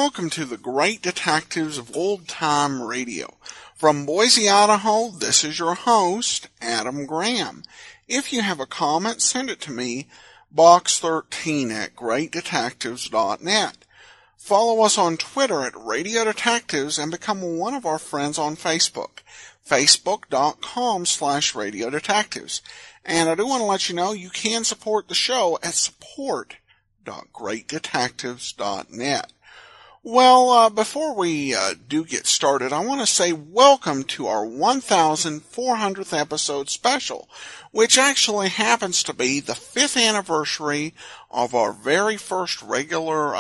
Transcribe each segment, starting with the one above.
welcome to the Great Detectives of Old Time Radio. From Boise, Idaho, this is your host, Adam Graham. If you have a comment, send it to me, box13@greatdetectives.net. Follow us on Twitter at Radio Detectives and become one of our friends on Facebook, facebook.com/Radio Detectives. And I do want to let you know you can support the show at support.greatdetectives.net. Well, before we do get started, I want to say welcome to our 1,400th episode special, which actually happens to be the 5th anniversary of our very first regular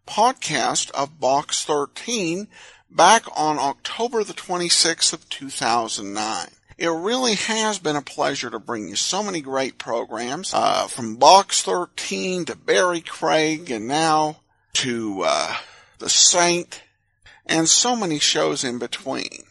podcast of Box 13 back on October the 26th of 2009. It really has been a pleasure to bring you so many great programs, from Box 13 to Barry Craig and now to The Saint, and so many shows in between.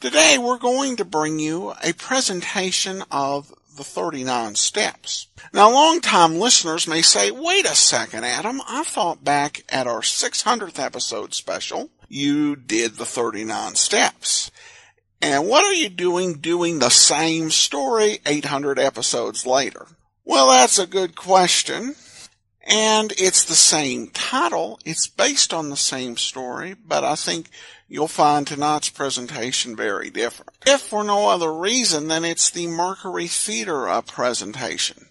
Today we're going to bring you a presentation of the 39 Steps. Now, long-time listeners may say, wait a second, Adam, I thought back at our 600th episode special, you did the 39 Steps. And what are you doing the same story 800 episodes later? Well, that's a good question. And it's the same title. It's based on the same story, but I think you'll find tonight's presentation very different. If for no other reason than it's the Mercury Theater presentation.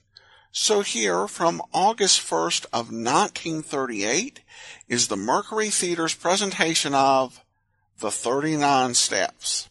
So here, from August 1st of 1938, is the Mercury Theater's presentation of the 39 Steps.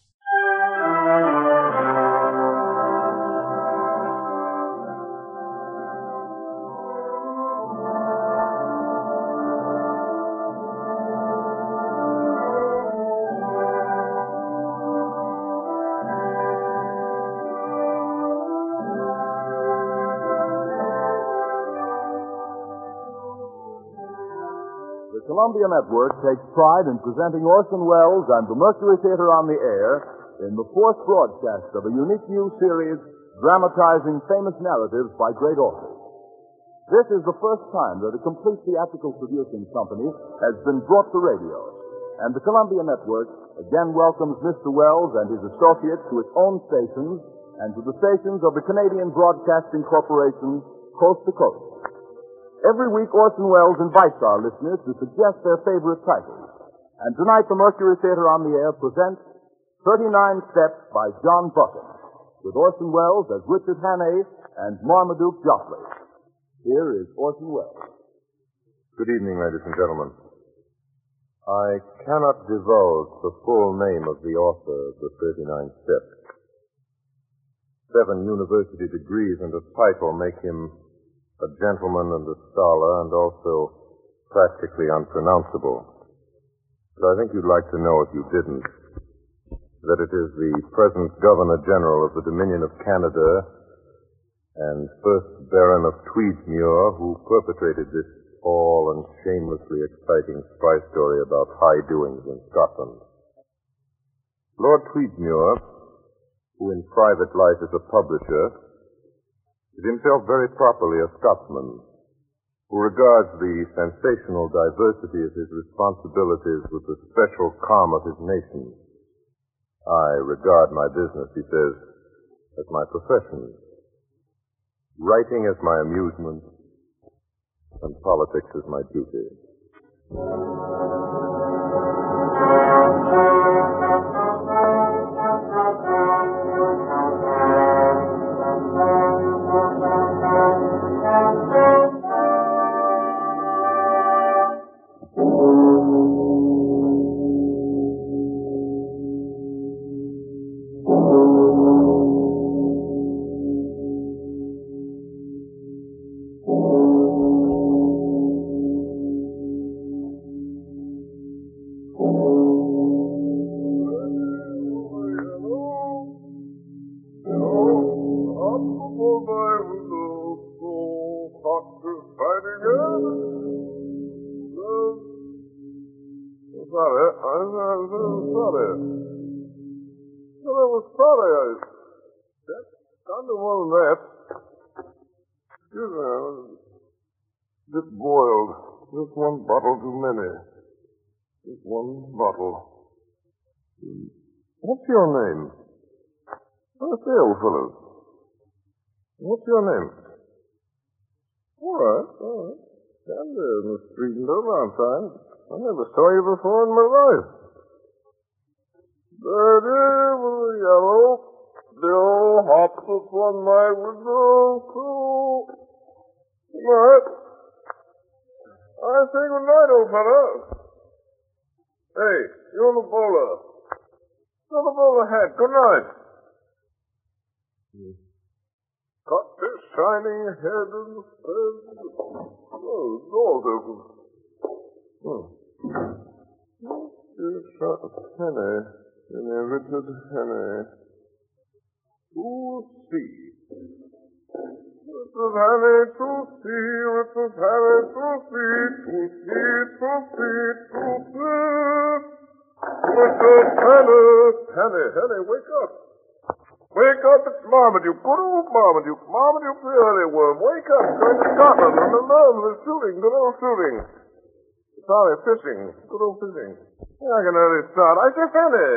The Columbia Network takes pride in presenting Orson Welles and the Mercury Theater on the air in the fourth broadcast of a unique new series dramatizing famous narratives by great authors. This is the first time that a complete theatrical producing company has been brought to radio, and the Columbia Network again welcomes Mr. Welles and his associates to its own stations and to the stations of the Canadian Broadcasting Corporation, coast to coast. Every week, Orson Welles invites our listeners to suggest their favorite titles. And tonight, the Mercury Theater on the Air presents 39 Steps by John Buchan, with Orson Welles as Richard Hannay and Marmaduke Jopley. Here is Orson Welles. Good evening, ladies and gentlemen. I cannot divulge the full name of the author of the 39 Steps. 7 university degrees and a title make him a gentleman and a scholar, and also practically unpronounceable. But I think you'd like to know, if you didn't, that it is the present Governor-General of the Dominion of Canada and first Baron of Tweedsmuir who perpetrated this tall and shamelessly exciting spy story about high doings in Scotland. Lord Tweedsmuir, who in private life is a publisher, is himself very properly a Scotsman who regards the sensational diversity of his responsibilities with the special calm of his nation. I regard my business, he says, as my profession, writing as my amusement, and politics as my duty. Bit boiled. Just one bottle too many. Just one bottle. What's your name? I say, old fellow. What's your name? All right. Stand there in the street and don't outside. I never saw you before in my life. Daddy with a yellow bill hops upon my window. Good night. I say good night, old fella. Hey, you in the bowler. Got the bowler hat. Good night. Got this shining head and said, oh, the door's open. Here's a penny. Penny, Richard Penny. To see. Richard Penny, to see. Richard Penny, to see. To see, to see, to see. Richard Penny. Penny, wake up. Wake up, it's Marmaduke. Good old Marmaduke. Marmaduke the earlyworm. Wake up. Going to Scotland. Remember, there's shooting. Good old shooting. Sorry, fishing. Good old fishing. I can early start. I say, Penny.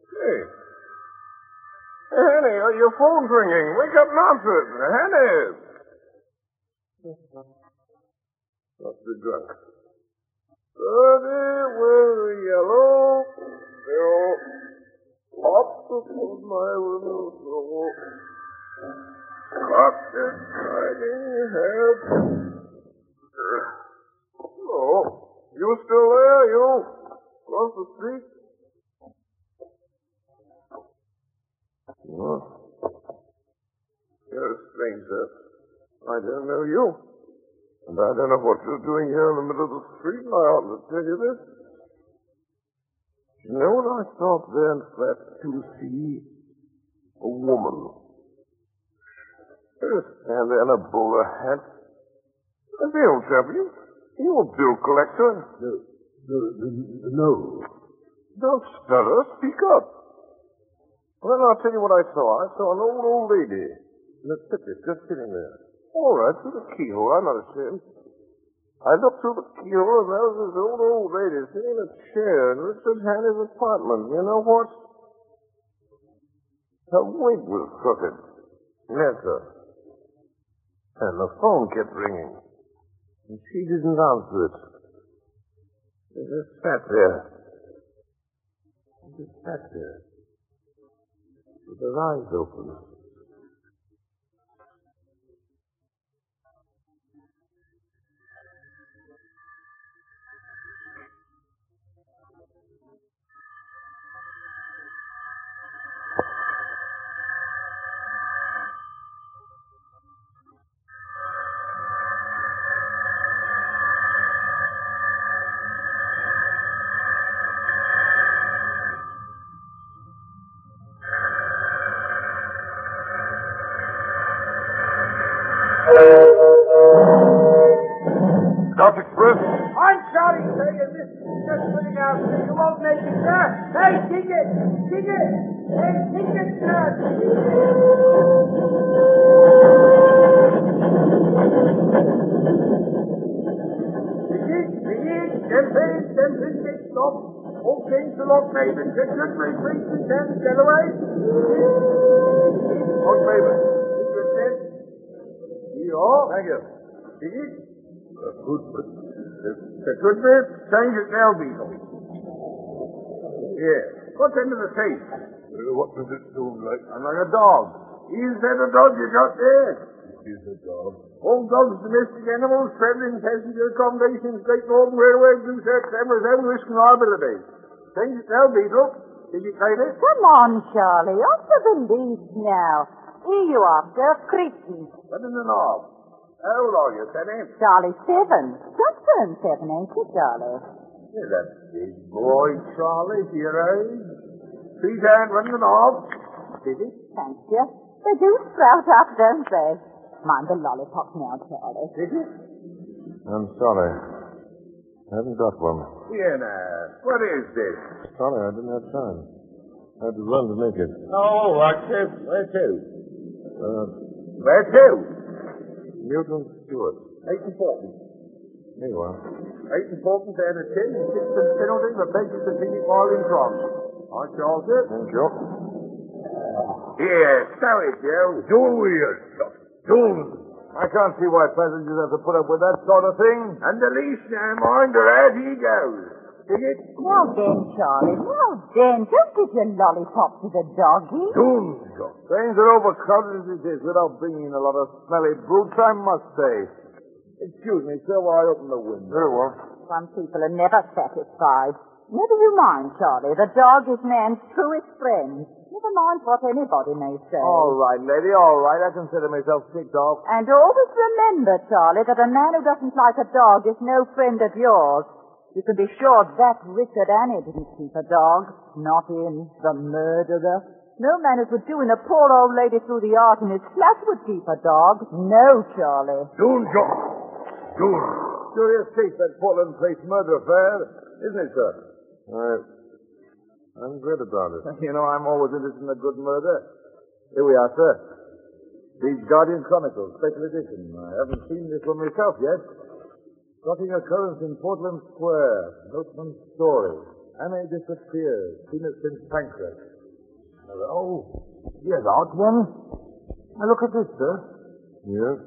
Hey. Hey, Henny, your phone's ringing. Wake up and answer it. Henny. Must be drunk. Birdie with a yellow bill hops upon my window. Cocked his shining head. Oh, you still there, you? Across the street? Oh. You're a stranger. I don't know you. And I don't know what you're doing here in the middle of the street, and I ought to tell you this. You know what I thought there in flat 2C? A woman. Just stand there in a bowler hat. And the old chap, you a bill collector? No. Don't stutter, speak up. Well, I'll tell you what I saw. I saw an old lady in a tippet just sitting there. All right, through the keyhole. I'm not ashamed. I looked through the keyhole, and there was this old lady sitting in a chair in Richard Hanny's apartment. You know what? Her wig was crooked. Yes, sir. And the phone kept ringing. And she didn't answer it. She just sat there. With her eyes open. South Express? I'm sorry, sir. You're just putting out, sir. You won't make it, sir. Hey, ticket! Ticket! Hey, ticket, sir! Ticket! Temping, stop. All things to Lock Maven. Ticket, please, and Galloway. Lock Maven. Ticket, sir. Thank you. Ticket? Good. Good bit. Change it now, Beetle. Yeah. What's into the safe? What does it sound like? I'm like a dog. Is that a dog you got there? It is a dog. All dogs, domestic animals, traveling passenger accommodations, Great Northern Railway, Blue Shirt, cameras, and risk and liability. Change it now, Beetle. Did you say this? Come on, Charlie. Off to the lead now. Here you are, Dirk Cretan. 7.5. How old are you, Penny? Charlie, 7. Just turned 7, ain't you, Charlie? You're a big boy, Charlie, for your age. 3 and 1.5. Did it? Thank you. They do sprout up, don't they? Mind the lollipop now, Charlie. Did it? I'm sorry. I haven't got one. Here now. What is this? Sorry, I didn't have time. I had to run to make it. Oh, what's it? Where to? Where to? Newton Stewart. 8 and 40. Here you are. 8 and 40 and a 10 and 6 and penalty for begging to see it while in front. I shall do. Thank you. Here, stow it, Joe. Do we, June? I can't see why passengers have to put up with that sort of thing. And the least now, mind her, out he goes. See it? Now then, Charlie, now then, don't give your lollipop to the doggy. June, Trains are overcrowded as it is, without bringing in a lot of smelly brutes, I must say. Excuse me, sir, while I open the window. Very well. Some people are never satisfied. Never you mind, Charlie. The dog is man's truest friend. Never mind what anybody may say. All right, lady, all right. I consider myself ticked off. And always remember, Charlie, that a man who doesn't like a dog is no friend of yours. You can be sure that Richard Annie didn't keep a dog. Not in The Murderer. No man who could do in a poor old lady through the art in his flat would keep a dog. No, Charlie. June. Curious case, that Portland Place murder affair, isn't it, sir? I'm glad about it. You know, I'm always interested in a good murder. Here we are, sir. The Guardian Chronicle, special edition. I haven't seen this one myself yet. Shocking occurrence in Portland Square. Noteman's story. Annie disappears. Seen it since Pancras. Oh, here's odd one. Now look at this, sir. Yes?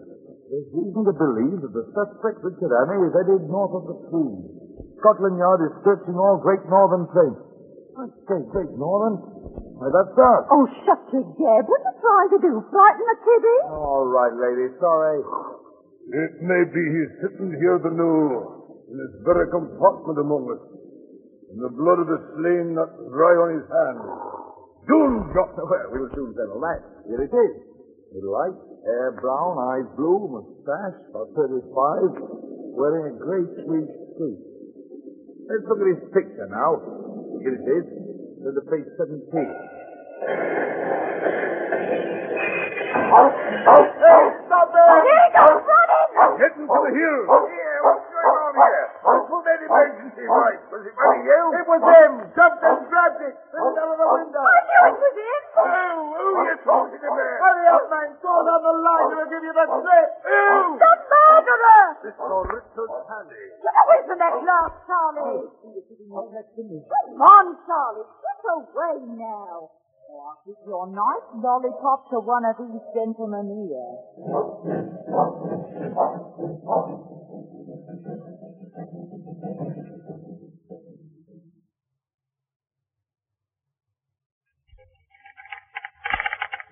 There's reason to believe that the suspect, Richard Annie, is headed north of the Tweed. Scotland Yard is searching all Great Northern trains. I say Great Northern? Why, that's us. Oh, shut your gab. What are you trying to do? Frighten the kiddie? All right, lady. Sorry. It may be he's sitting here the new, in this very compartment among us, and the blood of the slain not dry on his hands. June, Well, we'll soon settle that. Here it is. Middle height, hair brown, eyes blue, mustache, about 35, wearing a grey tweed suit. Let's look at his picture now. Here it is. To the page 17. Stop there! Here he goes, running! getting to the hill. Here, what's going on here? Who made emergency light? Was it one of you? It was him. Jumped and grabbed it. Fell out of the window. I knew it was him! Who are you talking about? Hurry up, man. Go down the line. We'll give you the slip. Who? The murderer! Mr. Richard Handy. Get away from that glass, Charlie! Come on, Charlie. Get away now. Or I'll give your nice lollipop to one of these gentlemen here.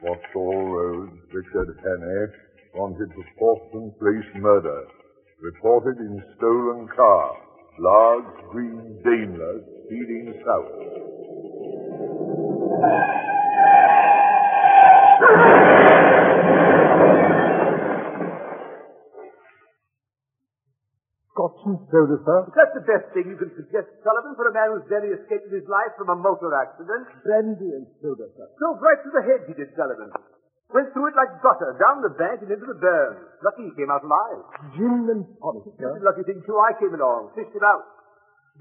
Vauxhall Road, Richard Hannay, wanted for Portland Place murder. Reported in stolen car. Large green Daimler speeding south. Scotch and soda, sir? That's the best thing you can suggest, Sullivan, for a man who's barely escaped his life from a motor accident. Brandy and soda, sir. Drove right through the hedge, he did, Sullivan. Went through it like butter, down the bank and into the burn. Lucky he came out alive. Gin and tonic, Just sir. a lucky thing, too. I came along, fished him out.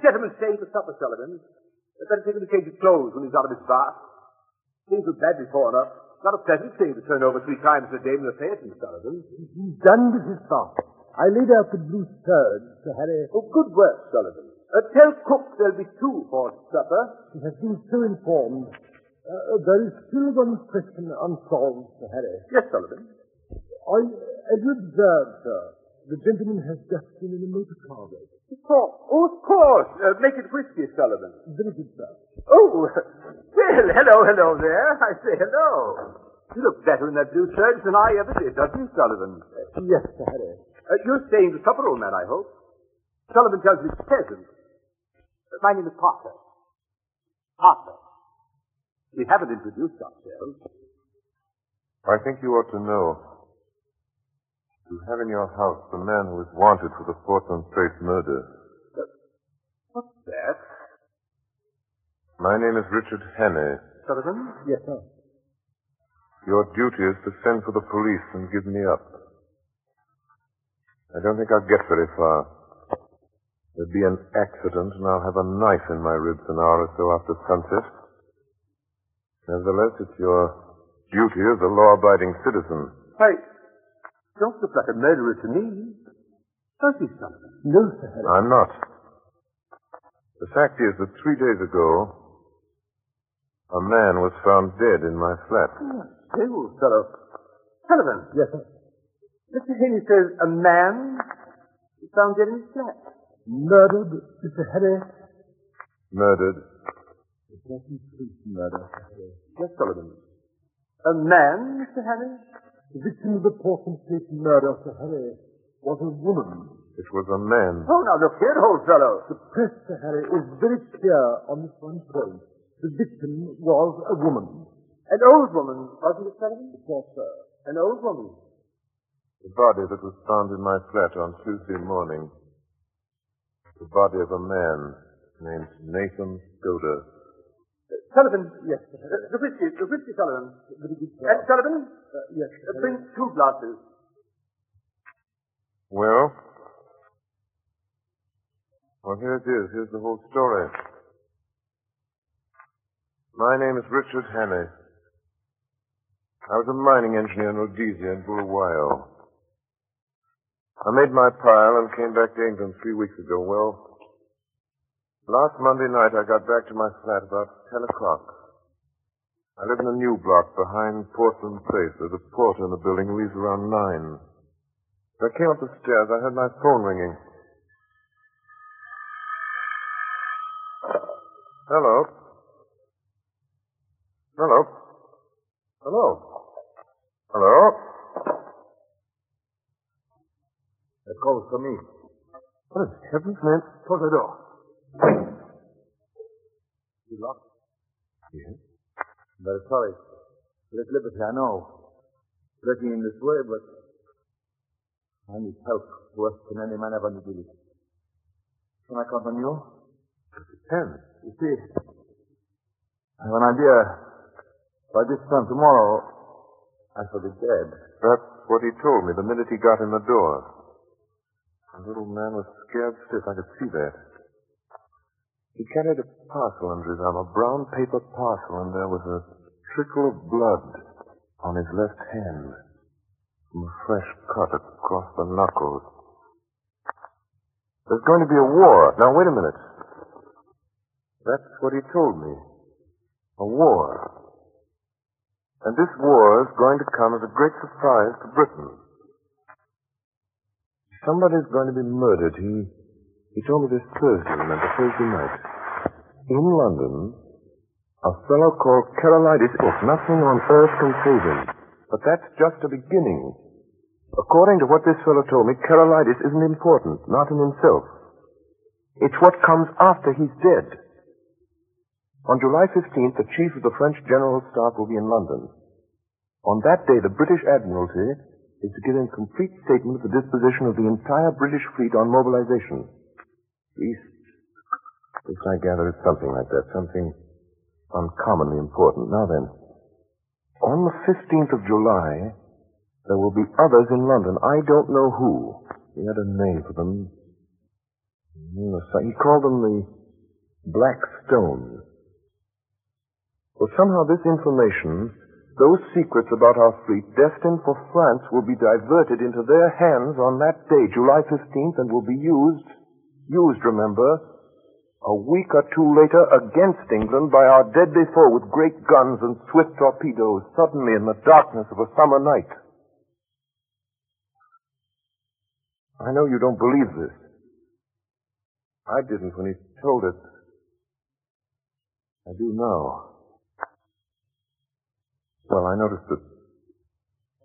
Gentleman staying for supper, Sullivan. Then take him to change his clothes when he's out of his bath. Things were badly torn up. Not a pleasant thing to turn over 3 times a day in the Phaeton, Sullivan. He's done with his bath. I laid out the blue serge to Harry. Oh, good work, Sullivan. Tell cook there'll be 2 for supper. He has been so informed. There is still one question unsolved, Sir Harry. Yes, Sullivan. I observed, sir, the gentleman has just been in a motor car race. Of course. Oh, of course. Make it whiskey, Sullivan. Very good, sir. Oh, well, hello there. I say hello. You look better in that blue serge than I ever did, doesn't you, Sullivan? Yes, Sir Harry. You're staying to supper, old man, I hope. Sullivan tells me it's pleasant. My name is Parker. Parker. We haven't introduced ourselves. I think you ought to know. You have in your house the man who is wanted for the Portland Place murder. What's that? My name is Richard Hannay. Sullivan? Yes, sir. Your duty is to send for the police and give me up. I don't think I'll get very far. There'll be an accident, and I'll have a knife in my ribs an hour or so after sunset. Nevertheless, it's your duty as a law-abiding citizen. Hey, don't look like a murderer to me. Does he, Sullivan? No, Sir Harry. I'm not. The fact is that 3 days ago, a man was found dead in my flat. Hey, old fellow. Sullivan. Yes, sir. Mr. Haley says a man was found dead in his flat. Murdered, Mr. Harry? Murdered. The Pleasant Street murder, Sir Harry. Yes, Sullivan. A man, Mr. Harry? The victim of the Pleasant Street murder, Sir Harry, was a woman. It was a man. Oh, now look here, old fellow. The press, Sir Harry, is very clear on this one point. The victim was a woman. An old woman, wasn't it, Sullivan? Yes, sir. An old woman. The body that was found in my flat on Tuesday morning. The body of a man named Nathan Skoda. Sullivan. Yes, sir. The whiskey, Sullivan. Very good, sir. And Sullivan, Yes, sir. bring 2 glasses. Well, here it is. Here's the whole story. My name is Richard Hannay. I was a mining engineer in Rhodesia in Bulawayo. I made my pile and came back to England 3 weeks ago. Well, last Monday night I got back to my flat about 10 o'clock. I live in a new block behind Portland Place. There's a porter in the building who leaves around 9. As I came up the stairs, I heard my phone ringing. Hello? Hello? Hello? Hello? That call was for me. What in heaven's name? Close the door. You locked? Yes. I'm very sorry. Let liberty, I know. Breaking in this way, but I need help worse than any man ever needed. Can I count on you? It depends. You see, I have an idea. By this time tomorrow, I shall be dead. That's what he told me the minute he got in the door. The little man was scared stiff. I could see that. He carried a parcel under his arm, a brown paper parcel, and there was a trickle of blood on his left hand from a fresh cut across the knuckles. There's going to be a war. Now, wait a minute. That's what he told me. A war. And this war is going to come as a great surprise to Britain. Somebody's going to be murdered. He told me this Thursday, remember, Thursday night. In London, a fellow called Carolitis. Nothing on earth can save him. But that's just a beginning. According to what this fellow told me, Carolitis isn't important, not in himself. It's what comes after he's dead. On July 15th, the chief of the French General Staff will be in London. On that day, the British Admiralty is to give a complete statement of the disposition of the entire British fleet on mobilization. At least I gather it's something like that, something uncommonly important. Now then, on the 15th of July, there will be others in London. I don't know who. He had a name for them. He called them the Black Stone. Well, somehow this information, those secrets about our fleet destined for France, will be diverted into their hands on that day, July 15th, and will be used, remember, a week or two later against England by our deadly foe with great guns and swift torpedoes, suddenly in the darkness of a summer night. I know you don't believe this. I didn't when he told it. I do now. Well, I noticed that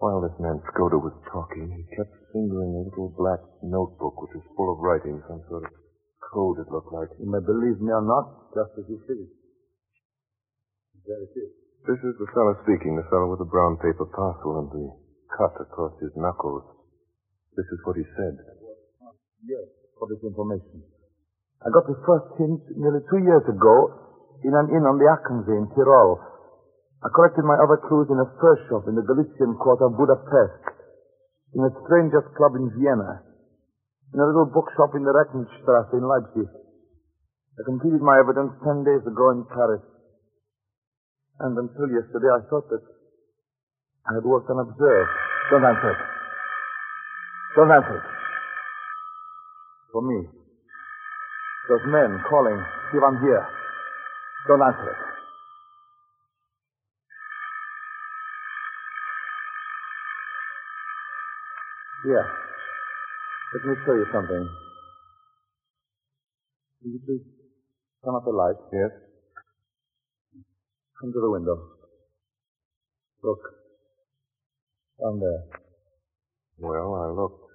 while this man Skoda was talking, he kept fingering a little black notebook which was full of writing, some sort of code it looked like. You may believe me or not, just as you see. There it is. This is the fellow speaking, the fellow with the brown paper parcel and the cut across his knuckles. This is what he said. Yes, for this information. I got the first hint nearly 2 years ago in an inn on the Achensee in Tyrol. I collected my other clues in a fur shop in the Galician quarter of Budapest, in a stranger's club in Vienna, in a little bookshop in the Reckenstrasse in Leipzig. I completed my evidence 10 days ago in Paris. And until yesterday, I thought that I had worked unobserved. Don't answer it. Don't answer it. For me. Those men calling, see if I'm here. Don't answer it. Here. Let me show you something. Will you please turn off the light? Yes? Come to the window. Look. Down there. Well, I looked.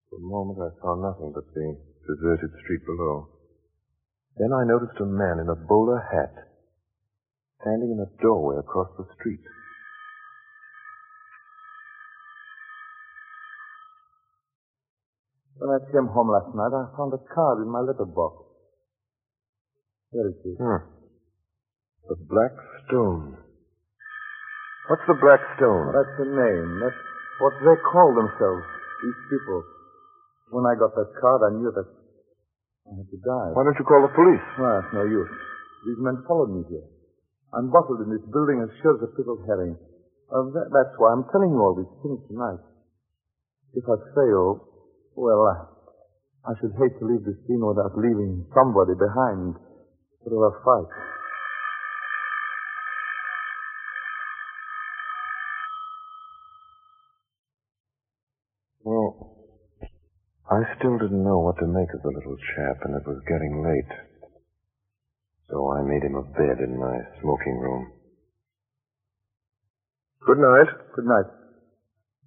For a moment I saw nothing but the deserted street below. Then I noticed a man in a bowler hat standing in a doorway across the street. When I came home last night, I found a card in my letterbox. Here it is. The Black Stone. What's the Black Stone? That's the name. That's what they call themselves, these people. When I got that card, I knew that I had to die. Why don't you call the police? Well, it's no use. These men followed me here. I'm bottled in this building as sure as a pickled herring. That's why I'm telling you all these things tonight. If I fail, well, I should hate to leave the scene without leaving somebody behind through a fight. Well, I still didn't know what to make of the little chap, and it was getting late. So I made him a bed in my smoking room. Good night. Good night.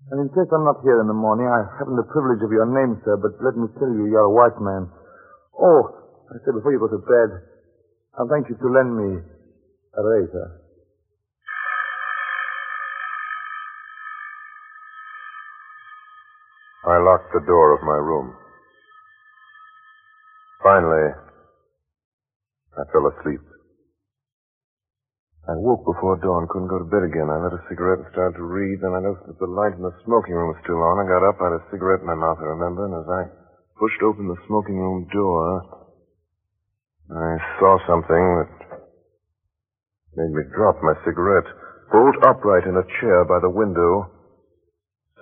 And in case I'm not here in the morning, I haven't the privilege of your name, sir, but let me tell you, you're a white man. Oh, I said before you go to bed, I'll thank you to lend me a razor. I locked the door of my room. Finally, I fell asleep. I woke before dawn, couldn't go to bed again. I lit a cigarette and started to read. Then I noticed that the light in the smoking room was still on. I got up, I had a cigarette in my mouth, I remember, and as I pushed open the smoking room door, I saw something that made me drop my cigarette. Bolt upright in a chair by the window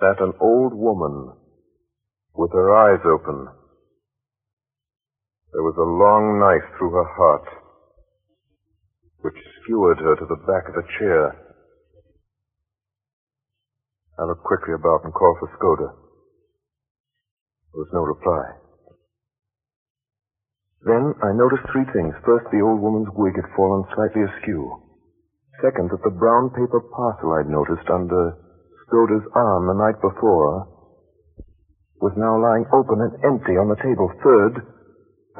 sat an old woman with her eyes open. There was a long knife through her heart, which skewered her to the back of the chair. I looked quickly about and called for Skoda. There was no reply. Then I noticed three things. First, the old woman's wig had fallen slightly askew. Second, that the brown paper parcel I'd noticed under Skoda's arm the night before was now lying open and empty on the table. Third,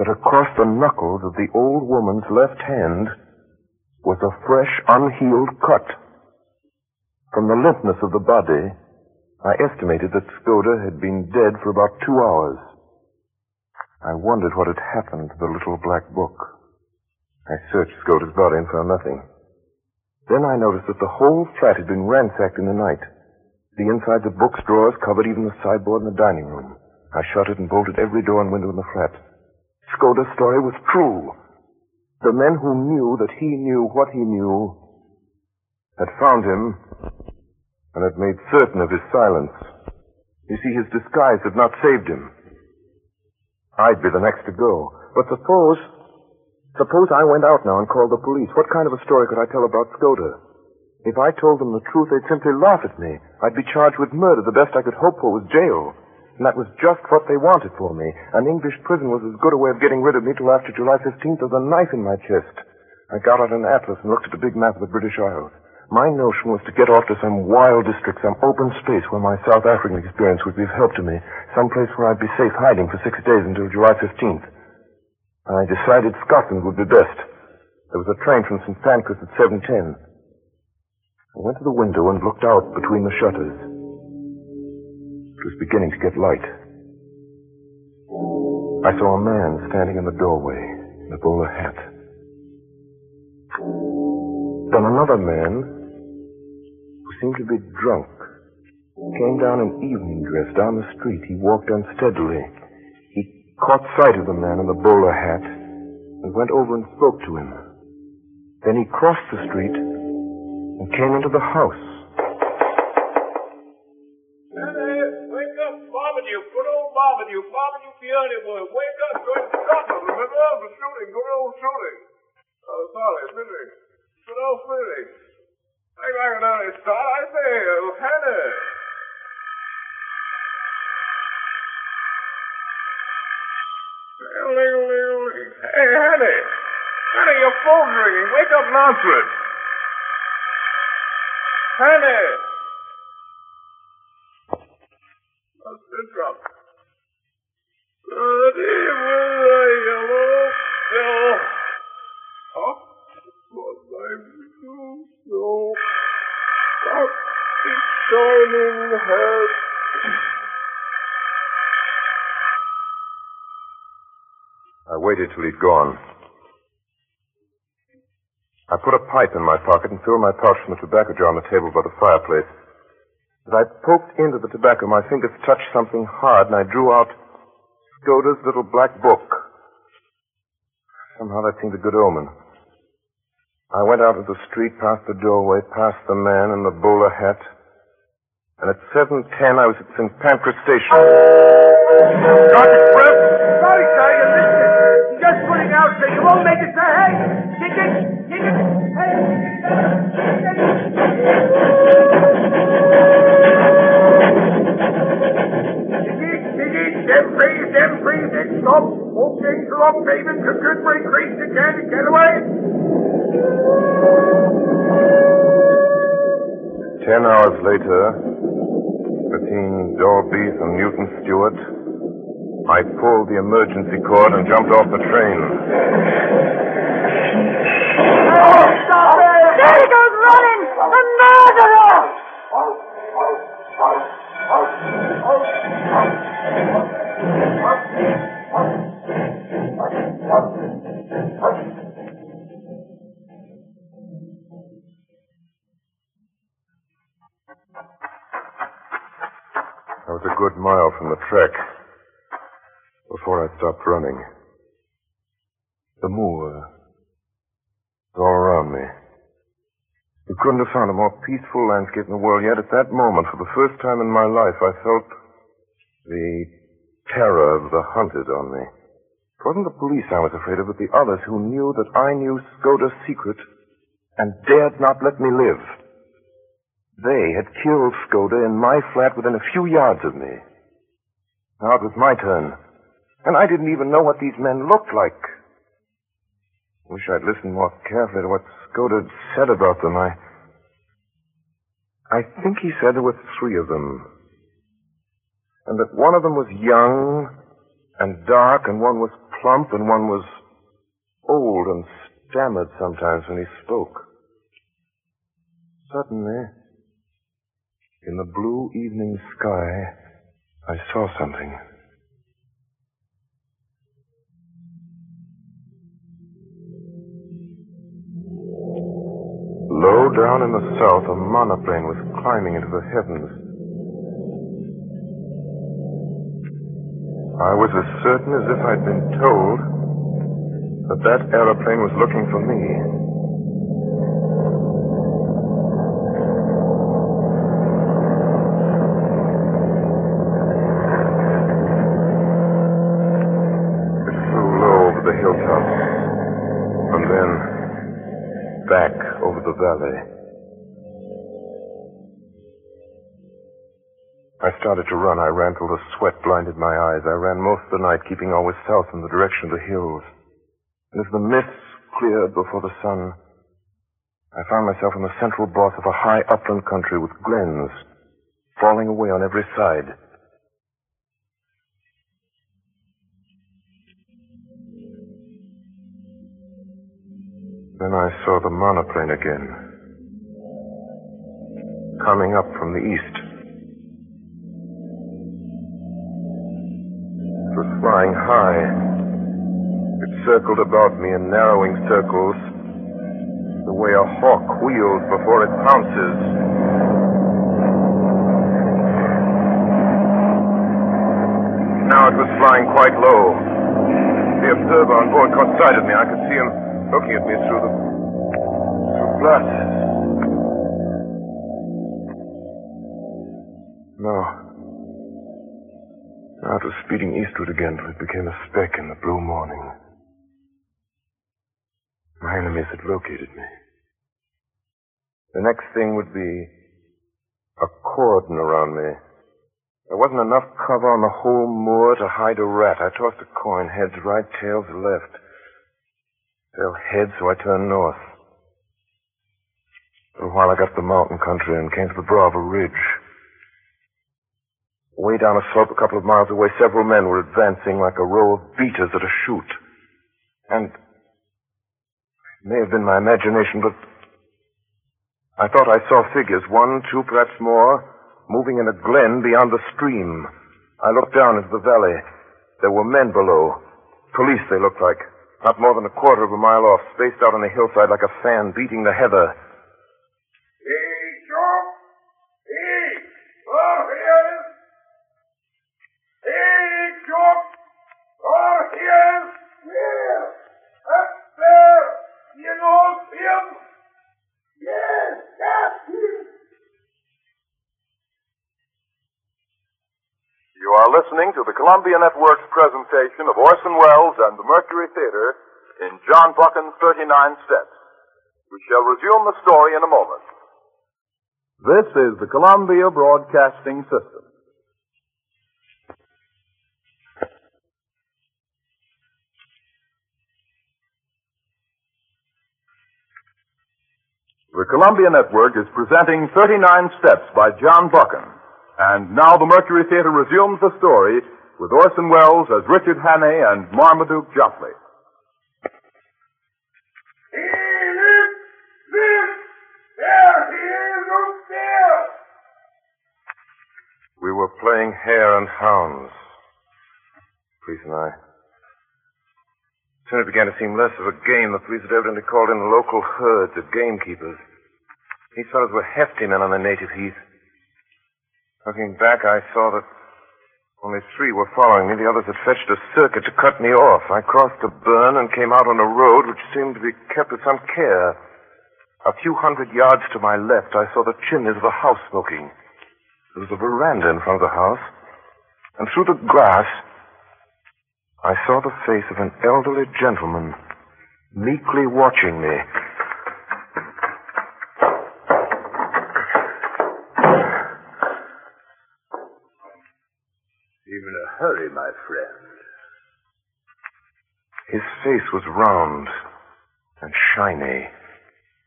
that across the knuckles of the old woman's left hand was a fresh, unhealed cut. From the limpness of the body, I estimated that Skoda had been dead for about 2 hours. I wondered what had happened to the little black book. I searched Skoda's body and found nothing. Then I noticed that the whole flat had been ransacked in the night. The insides of books, drawers, covered even the sideboard in the dining room. I shut it and bolted every door and window in the flat. Skoda's story was true. The men who knew that he knew what he knew had found him and had made certain of his silence. You see, his disguise had not saved him. I'd be the next to go. But suppose I went out now and called the police. What kind of a story could I tell about Skoda? If I told them the truth, they'd simply laugh at me. I'd be charged with murder. The best I could hope for was jail. And that was just what they wanted for me. An English prison was as good a way of getting rid of me till after July 15th as a knife in my chest. I got out an atlas and looked at a big map of the British Isles. My notion was to get off to some wild district, some open space where my South African experience would be of help to me, some place where I'd be safe hiding for 6 days until July 15th. I decided Scotland would be best. There was a train from St. Pancras at 7:10. I went to the window and looked out between the shutters. It was beginning to get light. I saw a man standing in the doorway in a bowler hat. Then another man, who seemed to be drunk, came down in evening dress down the street. He walked unsteadily. He caught sight of the man in the bowler hat and went over and spoke to him. Then he crossed the street and came into the house. Wake up, Barbedew. Good old Barbedew. Barbedew Peony boy. Wake up. Going to supper. Remember? The shooting. Good old shooting. Oh, sorry. Smitty. Good old Smitty. Make like an early start. I say, Hannah. Hey, Hannah. Hannah, your phone's ringing. Wake up and answer it. Hannah. Drop. Good evening, yellow bill. Up was my blue up its shining head. I waited till he'd gone. I put a pipe in my pocket and filled my pouch from the tobacco jar on the table by the fireplace. As I poked into the tobacco, my fingers touched something hard, and I drew out Skoda's little black book. Somehow that seemed a good omen. I went out into the street, past the doorway, past the man in the bowler hat, and at 7:10 I was at St. Pancras Station. Dr. Express! Sorry, sir, you missed it. You're just putting out, sir. You won't make it, sir. Hey! Ticket! Ticket! Hey! Them freeze, then stop. Okay, drop, payment to Goodbury Creek to get away. 10 hours later, between Dorbeath and Newton Stewart, I pulled the emergency cord and jumped off the train. Oh, stop it! There he goes running! A murderer! I was a good mile from the track before I stopped running. The moor was all around me. You couldn't have found a more peaceful landscape in the world, yet at that moment, for the first time in my life, I felt the terror of the hunted on me. It wasn't the police I was afraid of, but the others who knew that I knew Skoda's secret and dared not let me live. They had killed Skoda in my flat within a few yards of me. Now it was my turn, and I didn't even know what these men looked like. Wish I'd listened more carefully to what Skoda had said about them. I think he said there were 3 of them, and that one of them was young and dark, and one was plump, and one was old and stammered sometimes when he spoke. Suddenly, in the blue evening sky, I saw something. Low down in the south, a monoplane was climbing into the heavens. I was as certain as if I'd been told that that aeroplane was looking for me. Back over the valley. I started to run. I ran till the sweat blinded my eyes. I ran most of the night, keeping always south in the direction of the hills. And as the mists cleared before the sun, I found myself in the central boss of a high upland country with glens falling away on every side. Then I saw the monoplane again, coming up from the east. It was flying high. It circled about me in narrowing circles, the way a hawk wheels before it pounces. Now it was flying quite low. The observer on board caught sight of me. I could see him looking at me through glasses. No. Now it was speeding eastward again till it became a speck in the blue morning. My enemies had located me. The next thing would be a cordon around me. There wasn't enough cover on the whole moor to hide a rat. I tossed a coin, heads right, tails left. Fell heads, so I turned north. For a while I got to the mountain country and came to the brow of a ridge. Way down a slope a couple of miles away, several men were advancing like a row of beaters at a shoot. And it may have been my imagination, but I thought I saw figures, 1, 2, perhaps more, moving in a glen beyond the stream. I looked down into the valley. There were men below. Police, they looked like. Not more than a quarter of a mile off, spaced out on the hillside like a fan beating the heather. Hey, Joe! Hey! Oh, yes! Hey, Joe! Oh, yes! Where? Up there! You know him? Yes, that's him! You are listening to the Columbia Network's presentation of Orson Welles and the Mercury Theater in John Buchan's 39 Steps. We shall resume the story in a moment. This is the Columbia Broadcasting System. The Columbia Network is presenting 39 Steps by John Buchan. And now the Mercury Theater resumes the story with Orson Welles as Richard Hannay and Marmaduke Jopley. There he is, up there! We were playing hare and hounds, police and I. Soon it began to seem less of a game. The police had evidently called in local herds of gamekeepers. These fellows were hefty men on the native heath. Looking back, I saw that only 3 were following me. The others had fetched a circuit to cut me off. I crossed a burn and came out on a road which seemed to be kept with some care. A few hundred yards to my left, I saw the chimneys of a house smoking. There was a veranda in front of the house, and through the grass, I saw the face of an elderly gentleman meekly watching me. In a hurry, my friend. His face was round and shiny,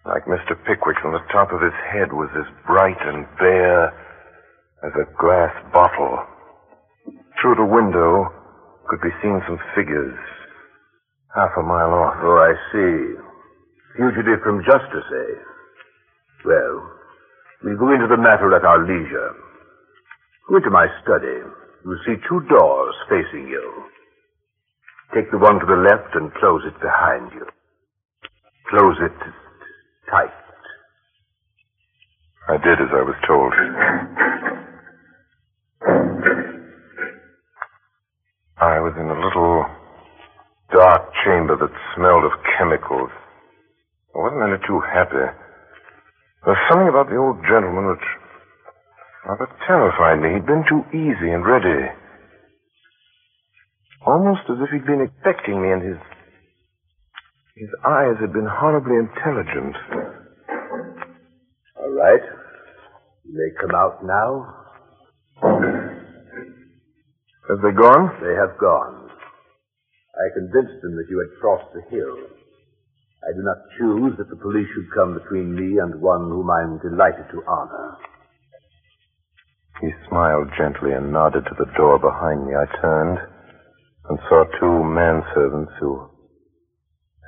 like Mr. Pickwick's, and the top of his head was as bright and bare as a glass bottle. Through the window could be seen some figures half a mile off. Oh, I see. Fugitive from justice, eh? Well, we'll go into the matter at our leisure. Go into my study. You'll see 2 doors facing you. Take the one to the left and close it behind you. Close it tight. I did as I was told. I was in a little dark chamber that smelled of chemicals. I wasn't any too happy. There was something about the old gentleman which rather terrified me. He'd been too easy and ready. Almost as if he'd been expecting me, and his eyes had been horribly intelligent. All right. You may come out now. Have they gone? They have gone. I convinced them that you had crossed the hill. I do not choose that the police should come between me and one whom I am delighted to honor. He smiled gently and nodded to the door behind me. I turned and saw 2 manservants who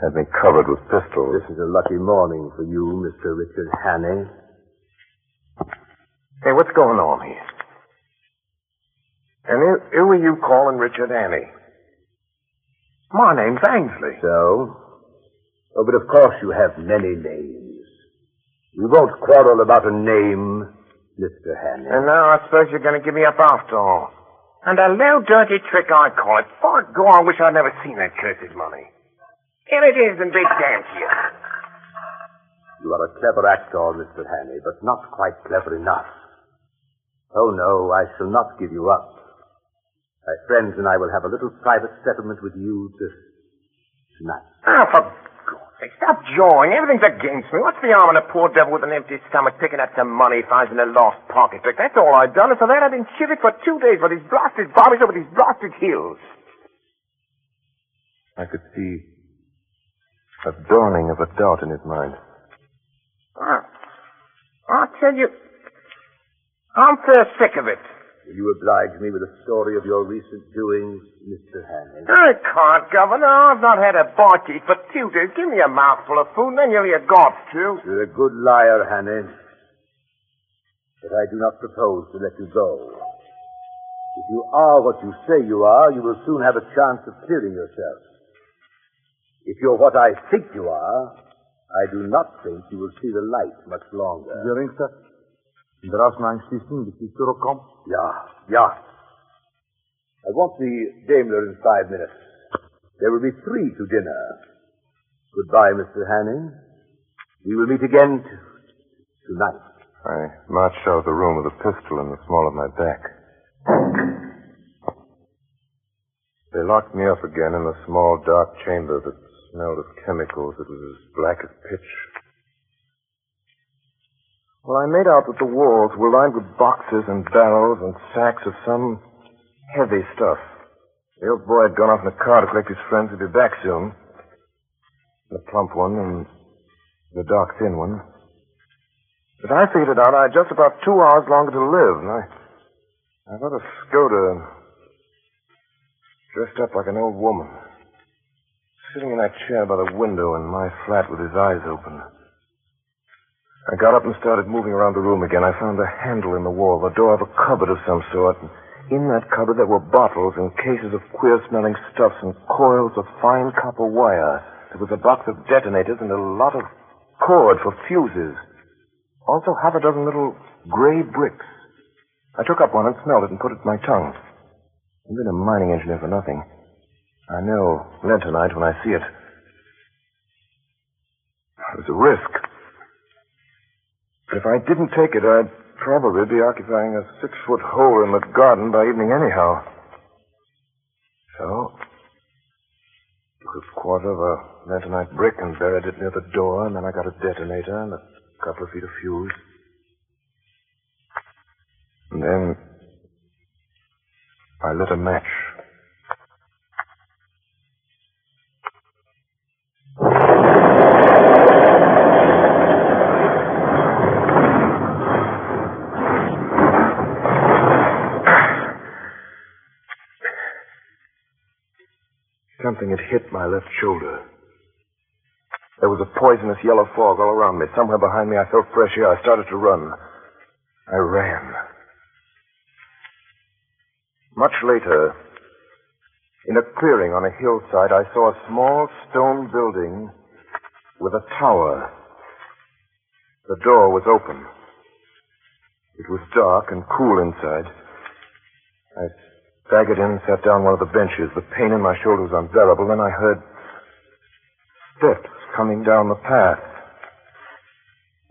had me covered with pistols. This is a lucky morning for you, Mr. Richard Hannay. Hey, what's going on here? And who are you calling Richard Hannay? My name's Ainsley. So? Oh, but of course you have many names. We won't quarrel about a name, Mr. Hannay. And now I suppose you're going to give me up after all. And a low, dirty trick, I call it. By God, I wish I'd never seen that cursed money. Here it is, and be damned to you. You are a clever actor, Mr. Hannay, but not quite clever enough. Oh, no, I shall not give you up. My friends and I will have a little private settlement with you tonight. Oh, for God's sake, stop jawing. Everything's against me. What's the harm in a poor devil with an empty stomach picking up some money he finds in a lost pocketbook? That's all I've done, and for that I've been chivvied for 2 days by these blasted bobbies over these blasted hills. I could see a dawning of a doubt in his mind. I'll tell you, I'm fair sick of it. Will you oblige me with a story of your recent doings, Mr. Hanning? I can't, Governor. I've not had a bite to eat for 2 days. Give me a mouthful of food, and then you'll hear God's truth. You're a good liar, Hanning. But I do not propose to let you go. If you are what you say you are, you will soon have a chance of clearing yourself. If you're what I think you are, I do not think you will see the light much longer. Geringster, draus mijn schließen, bis ich zurückkomme? Ja. I want the Daimler in 5 minutes. There will be 3 to dinner. Goodbye, Mr. Hanning. We will meet again tonight. I marched out of the room with a pistol in the small of my back. They locked me up again in a small, dark chamber that smelled of chemicals that was as black as pitch. Well, I made out that the walls were lined with boxes and barrels and sacks of some heavy stuff. The old boy had gone off in a car to collect his friends. He'd be back soon. The plump one and the dark, thin one. But I figured it out. I had just about 2 hours longer to live, and I got a Skoda dressed up like an old woman, sitting in that chair by the window in my flat with his eyes open. I got up and started moving around the room again. I found a handle in the wall, the door of a cupboard of some sort. And in that cupboard there were bottles and cases of queer-smelling stuffs and coils of fine copper wire. There was a box of detonators and a lot of cord for fuses. Also half a dozen little gray bricks. I took up one and smelled it and put it in my tongue. I've been a mining engineer for nothing. I know lentonite when I see it. It was a risk. But if I didn't take it, I'd probably be occupying a 6-foot hole in the garden by evening anyhow. So, took a quarter of a lentonite brick and buried it near the door, and then I got a detonator and a couple of feet of fuse. And then I lit a match. Something had hit my left shoulder. There was a poisonous yellow fog all around me. Somewhere behind me I felt fresh air. I started to run. I ran. Much later, in a clearing on a hillside, I saw a small stone building with a tower. The door was open. It was dark and cool inside. I staggered in and sat down on one of the benches. The pain in my shoulder was unbearable. Then I heard steps coming down the path.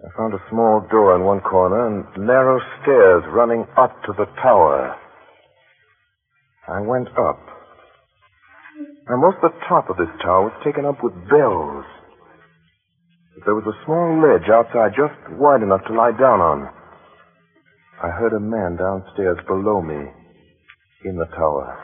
I found a small door in one corner and narrow stairs running up to the tower. I went up. And most of the top of this tower was taken up with bells. But there was a small ledge outside just wide enough to lie down on. I heard a man downstairs below me in the tower.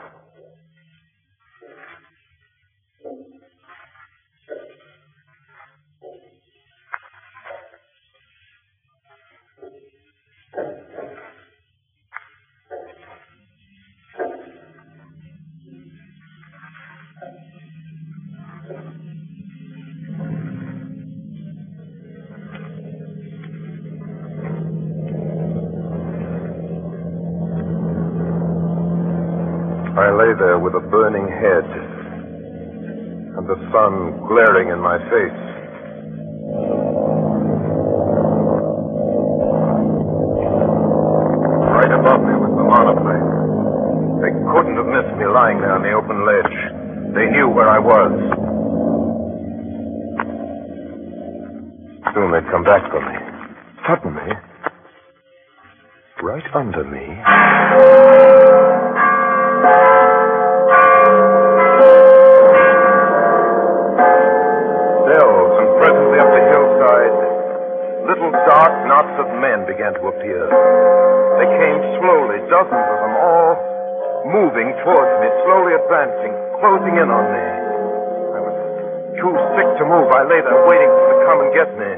I lay there with a burning head and the sun glaring in my face. Right above me was the monoplane. They couldn't have missed me lying there on the open ledge. They knew where I was. Soon they'd come back for me. Suddenly, right under me. Dells, and presently up the hillside, little dark knots of men began to appear. They came slowly, dozens of them, all moving towards me, slowly advancing, closing in on me. I was too sick to move. I lay there waiting for them to come and get me.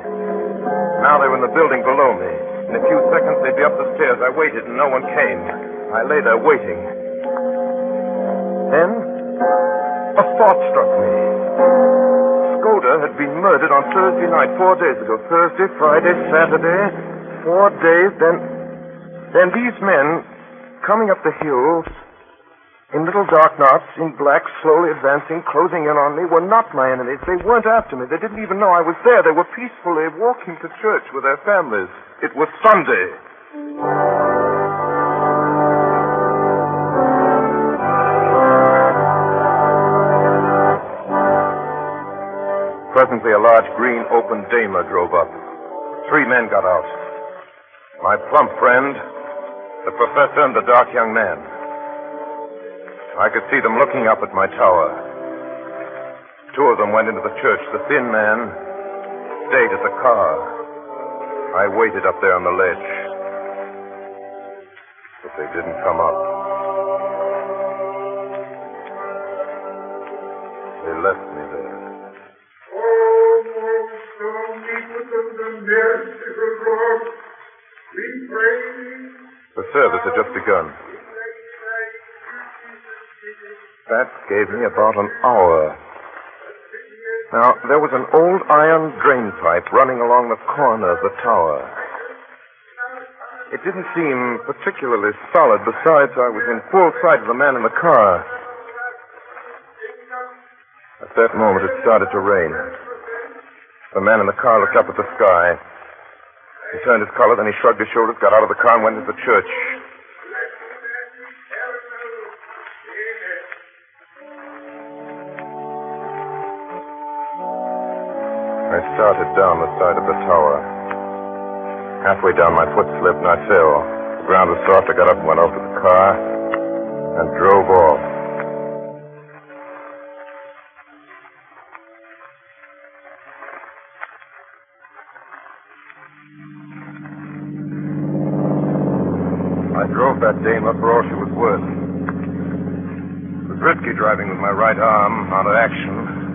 Now they were in the building below me. In a few seconds, they'd be up the stairs. I waited, and no one came. I lay there waiting. Then, a thought struck me. Skoda had been murdered on Thursday night, 4 days ago. Thursday, Friday, Saturday, 4 days. Then these men, coming up the hill, in little dark knots, in black, slowly advancing, closing in on me, were not my enemies. They weren't after me. They didn't even know I was there. They were peacefully walking to church with their families. It was Sunday. Presently, a large green open Daimler drove up. 3 men got out. My plump friend, the professor, and the dark young man. I could see them looking up at my tower. 2 of them went into the church. The thin man stayed at the car. I waited up there on the ledge. But they didn't come up. They left me there. The service had just begun. That gave me about an hour. Now, there was an old iron drain pipe running along the corner of the tower. It didn't seem particularly solid. Besides, I was in full sight of the man in the car. At that moment, it started to rain. The man in the car looked up at the sky. He turned his collar, then he shrugged his shoulders, got out of the car, and went into the church. I started down the side of the tower. Halfway down, my foot slipped and I fell. The ground was soft. I got up and went over to the car and drove off. I drove that Daimler for all she was worth. It was risky driving with my right arm out of action.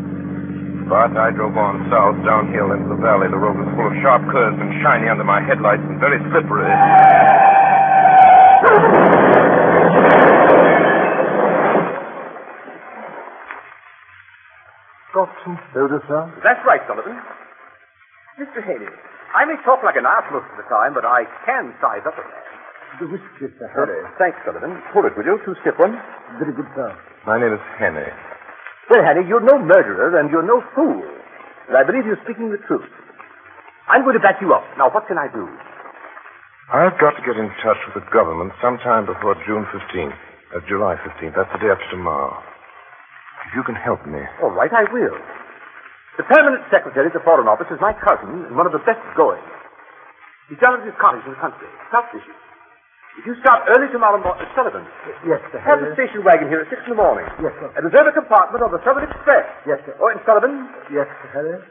But I drove on south, downhill into the valley. The road was full of sharp curves and shiny under my headlights and very slippery. Got some soda, sir? That's right, Sullivan. Mr. Haney, I may talk like an ass most of the time, but I can size up a man. The whiskey, Mr. Harry. Thanks, Sullivan. Pull it, will you? 2 stiff ones. Very good, sir. My name is Henny. Well, Hanny, you're no murderer and you're no fool. And I believe you're speaking the truth. I'm going to back you up. Now, what can I do? I've got to get in touch with the government sometime before June 15th. July 15th. That's the day after tomorrow. If you can help me. All right, I will. The permanent secretary at the Foreign Office is my cousin and one of the best going. He's down at his cottage in the country. South fishing. If you start early tomorrow morning, Sullivan. Yes, sir. Have the station wagon here at 6 in the morning. Yes, sir. And reserve a compartment on the Southern Express. Yes, sir. Oh, and Sullivan. Yes, Mr. Harry.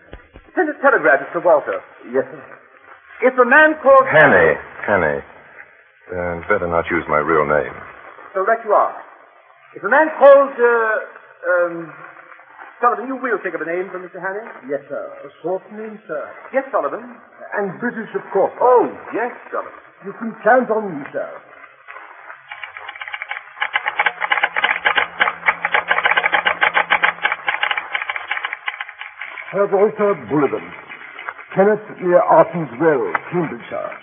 Send a telegram to Sir Walter. Yes, sir. If a man called... Henny. Better not use my real name. So right you are. If a man called, Sullivan, you will think of a name for Mr. Hanny? Yes, sir. A short name, sir. Yes, Sullivan. And British, of course. Sir. Oh, yes, Sullivan. You can count on me, sir. Sir Walter Bullivant, Kenneth near Arton's Well, Cambridgeshire.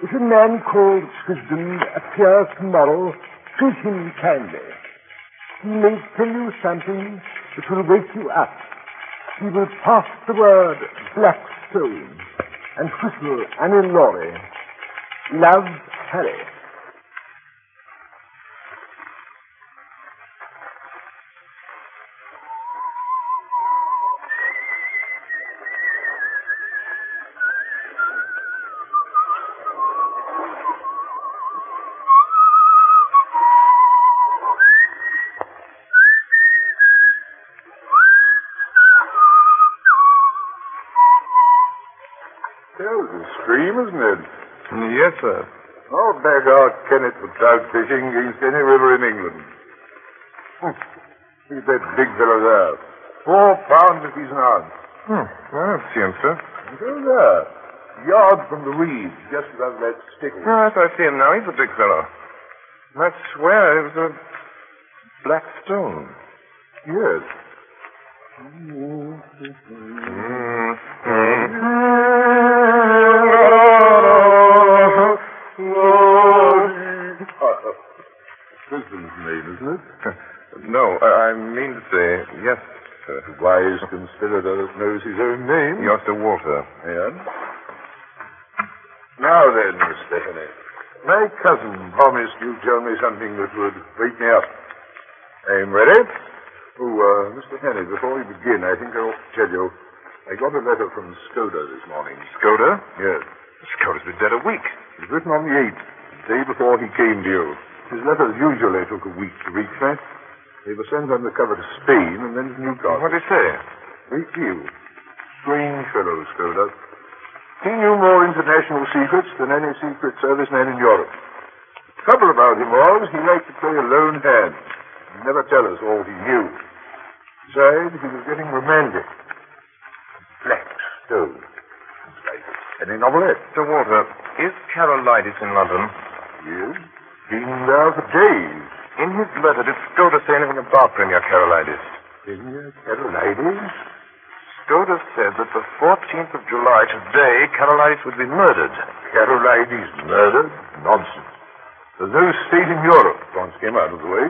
If a man called Swisden appears tomorrow, treat him kindly. He may tell you something that will wake you up. He will pass the word Blackstone and whistle Annie Laurie. Love, Harry. name, isn't it? Yes, sir. I'll back out Kenneth for trout fishing against any river in England. Look at that big fellow there. 4 pounds if he's an ounce. I don't see him, sir. Go there. Yard from the reeds, just above that stick. Yes, I see him now. He's a big fellow. I swear it was a black stone. Yes. Husband's name, isn't it? No, I mean to say, yes, sir. A wise conspirator knows his own name. You're Sir Walter. And? Now then, Mr. Henry. My cousin promised you'd tell me something that would wake me up. I'm ready. Oh, Mr. Henry, before we begin, I think I ought to tell you, I got a letter from Skoda this morning. Skoda? Yes. Skoda's been dead a week. It was written on the 8th, the day before he came to you. His letters usually took a week to reach me. They were sent undercover to Spain and then to Newcastle. What did he say? Very few. Strange fellow, Skoda. He knew more international secrets than any secret service man in Europe. The trouble about him was he liked to play a lone hand. He'd never tell us all he knew. Besides, he was getting romantic. Black stone. Like any novelette. Sir Walter, is Carolitis in London? Yes. Been there for days. In his letter, did Skoda say anything about Premier Carolitis? Premier Carolitis? Skoda said that the 14th of July, today, Carolitis would be murdered. Carolitis murdered? Nonsense. There's no state in Europe, once came out of the way.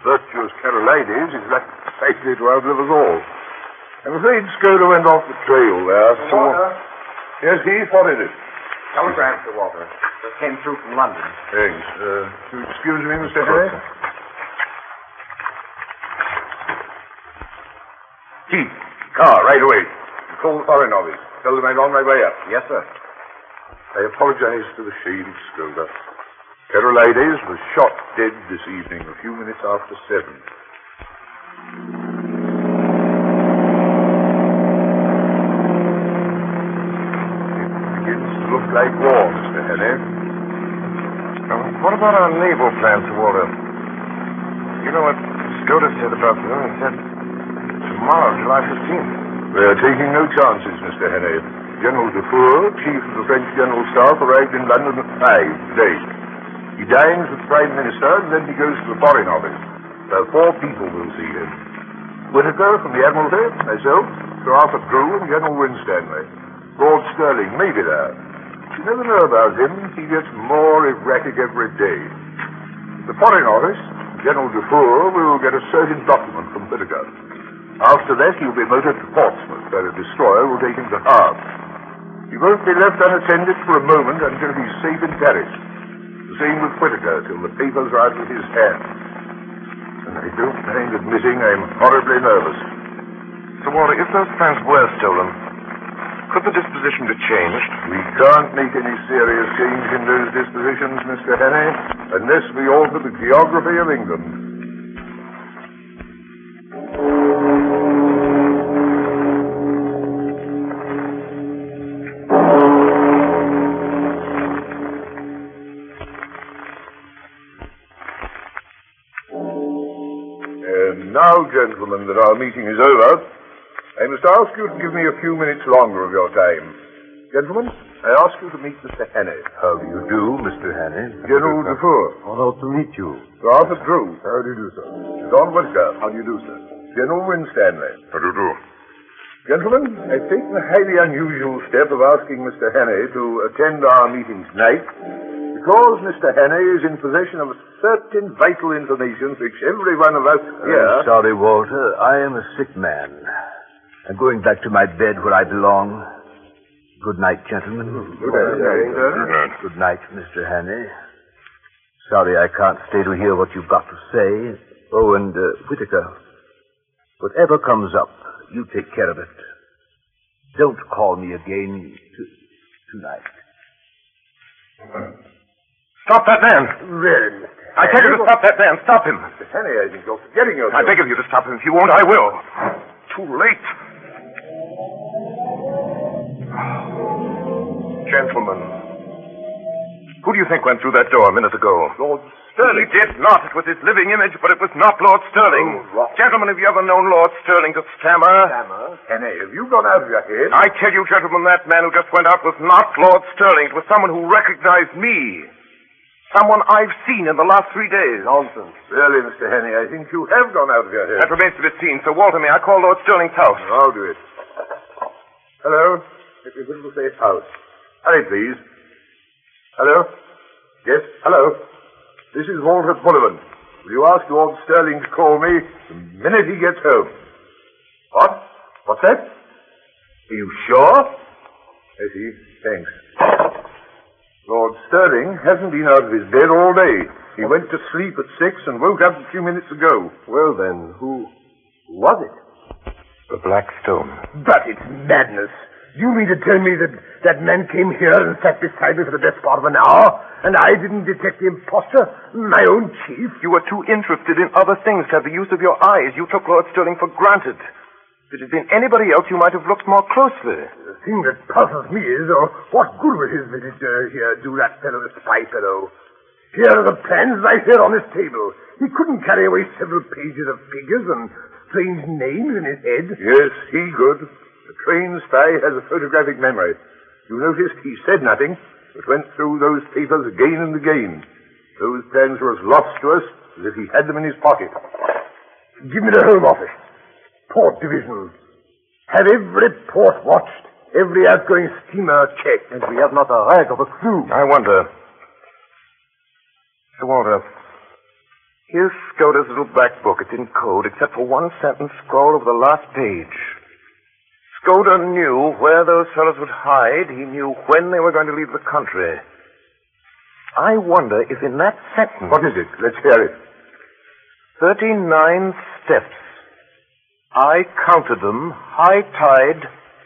Virtuous Carolitis is likely to outlive us all. I'm afraid Skoda went off the trail there. Walter? Yes, Heath, what is it? Telegram, Sir Walter. Just came through from London. Thanks. You excuse me, Mr. Henry? Heath, car, right away. Call the Foreign Office. Tell them I'm on my way up. Yes, sir. I apologize to the shady Skoda. Carolides was shot dead this evening, a few minutes after 7. It begins to look like war, Mr. Henry. What about our naval plans, Sir Walter? You know what Skoda said about them? He said tomorrow, July 15th. We're taking no chances, Mr. Henry. General Dufour, chief of the French General Staff, arrived in London at 5 today. He dines with the Prime Minister, and then he goes to the Foreign Office. 4 people will see him. Whittaker from the Admiralty, myself, Sir Arthur Drew, and General Winstanley. Lord Stirling may be there. You never know about him. He gets more erratic every day. At the Foreign Office, General Dufour will get a certain document from Whittaker. After that, he'll be motored to Portsmouth, where a destroyer will take him to Havre. He won't be left unattended for a moment until he's safe in Paris. The same with Whittaker, till the papers are out of his hands. And I don't mind admitting I'm horribly nervous. Sir Walter, if those plans were stolen, could the disposition be changed? We can't make any serious change in those dispositions, Mr. Henry, unless we alter the geography of England. Now, gentlemen, that our meeting is over, I must ask you to give me a few minutes longer of your time. Gentlemen, I ask you to meet Mr. Henry. How do you do, Mr. Henry? General Dufour. Honored to meet you. Sir Arthur Drew. How do you do, sir? John Whittaker. How do you do, sir? General Winstanley. How do you do? Gentlemen, I've taken the highly unusual step of asking Mr. Henry to attend our meeting tonight because Mr. Henry is in possession of certain vital information which every one of us here... I'm sorry, Walter. I am a sick man. I'm going back to my bed where I belong. Good night, gentlemen. Good night. Good night, Mr. Henry. Sorry I can't stay to hear what you've got to say. Oh, and Whittaker, whatever comes up, you take care of it. Don't call me again tonight. Stop that man! Really? I tell you to stop that man. Stop him. Mr. Henry, I think you're forgetting yourself. I beg of you to stop him. If you won't, I will. Too late. Gentlemen. Who do you think went through that door a minute ago? Lord Sterling. He did not. It was his living image, but it was not Lord Sterling. Oh, right. Gentlemen, have you ever known Lord Sterling to stammer? Hammer? Henny, have you gone out of your head? I tell you, gentlemen, that man who just went out was not Lord Sterling. It was someone who recognized me. Someone I've seen in the last 3 days. Nonsense. Really, Mr. Henny, I think you have gone out of your head. That remains to be seen. So, Walter, may I call Lord Sterling's house? I'll do it. Hello? If you couldn't say house. Hurry, please. Hello? Yes, hello. This is Walter Bullivant. Will you ask Lord Sterling to call me the minute he gets home? What? What's that? Are you sure? I see. Thanks. Lord Sterling hasn't been out of his bed all day. He went to sleep at 6 and woke up a few minutes ago. Well, then, who was it? The Black Stone. But it's madness. You mean to tell me that that man came here and sat beside me for the best part of an hour, and I didn't detect the impostor, my own chief? You were too interested in other things to have the use of your eyes. You took Lord Sterling for granted. If it had been anybody else, you might have looked more closely. The thing that puzzles me is, what good would his visit here do that fellow, the spy fellow? Here are the plans right here on this table. He couldn't carry away several pages of figures and strange names in his head. Yes, he could. The trained spy has a photographic memory. You noticed he said nothing, but went through those papers again and again. Those plans were as lost to us as if he had them in his pocket. Give me the Home Office. Port Division. Have every port watched, every outgoing steamer checked. And we have not a rag of a clue. I wonder. Sir Walter, here's Skoda's little black book. It's in code, except for one sentence scrawled over the last page. Skoda knew where those fellows would hide. He knew when they were going to leave the country. I wonder if in that sentence... What is it? Let's hear it. 39 steps. I counted them. High tide,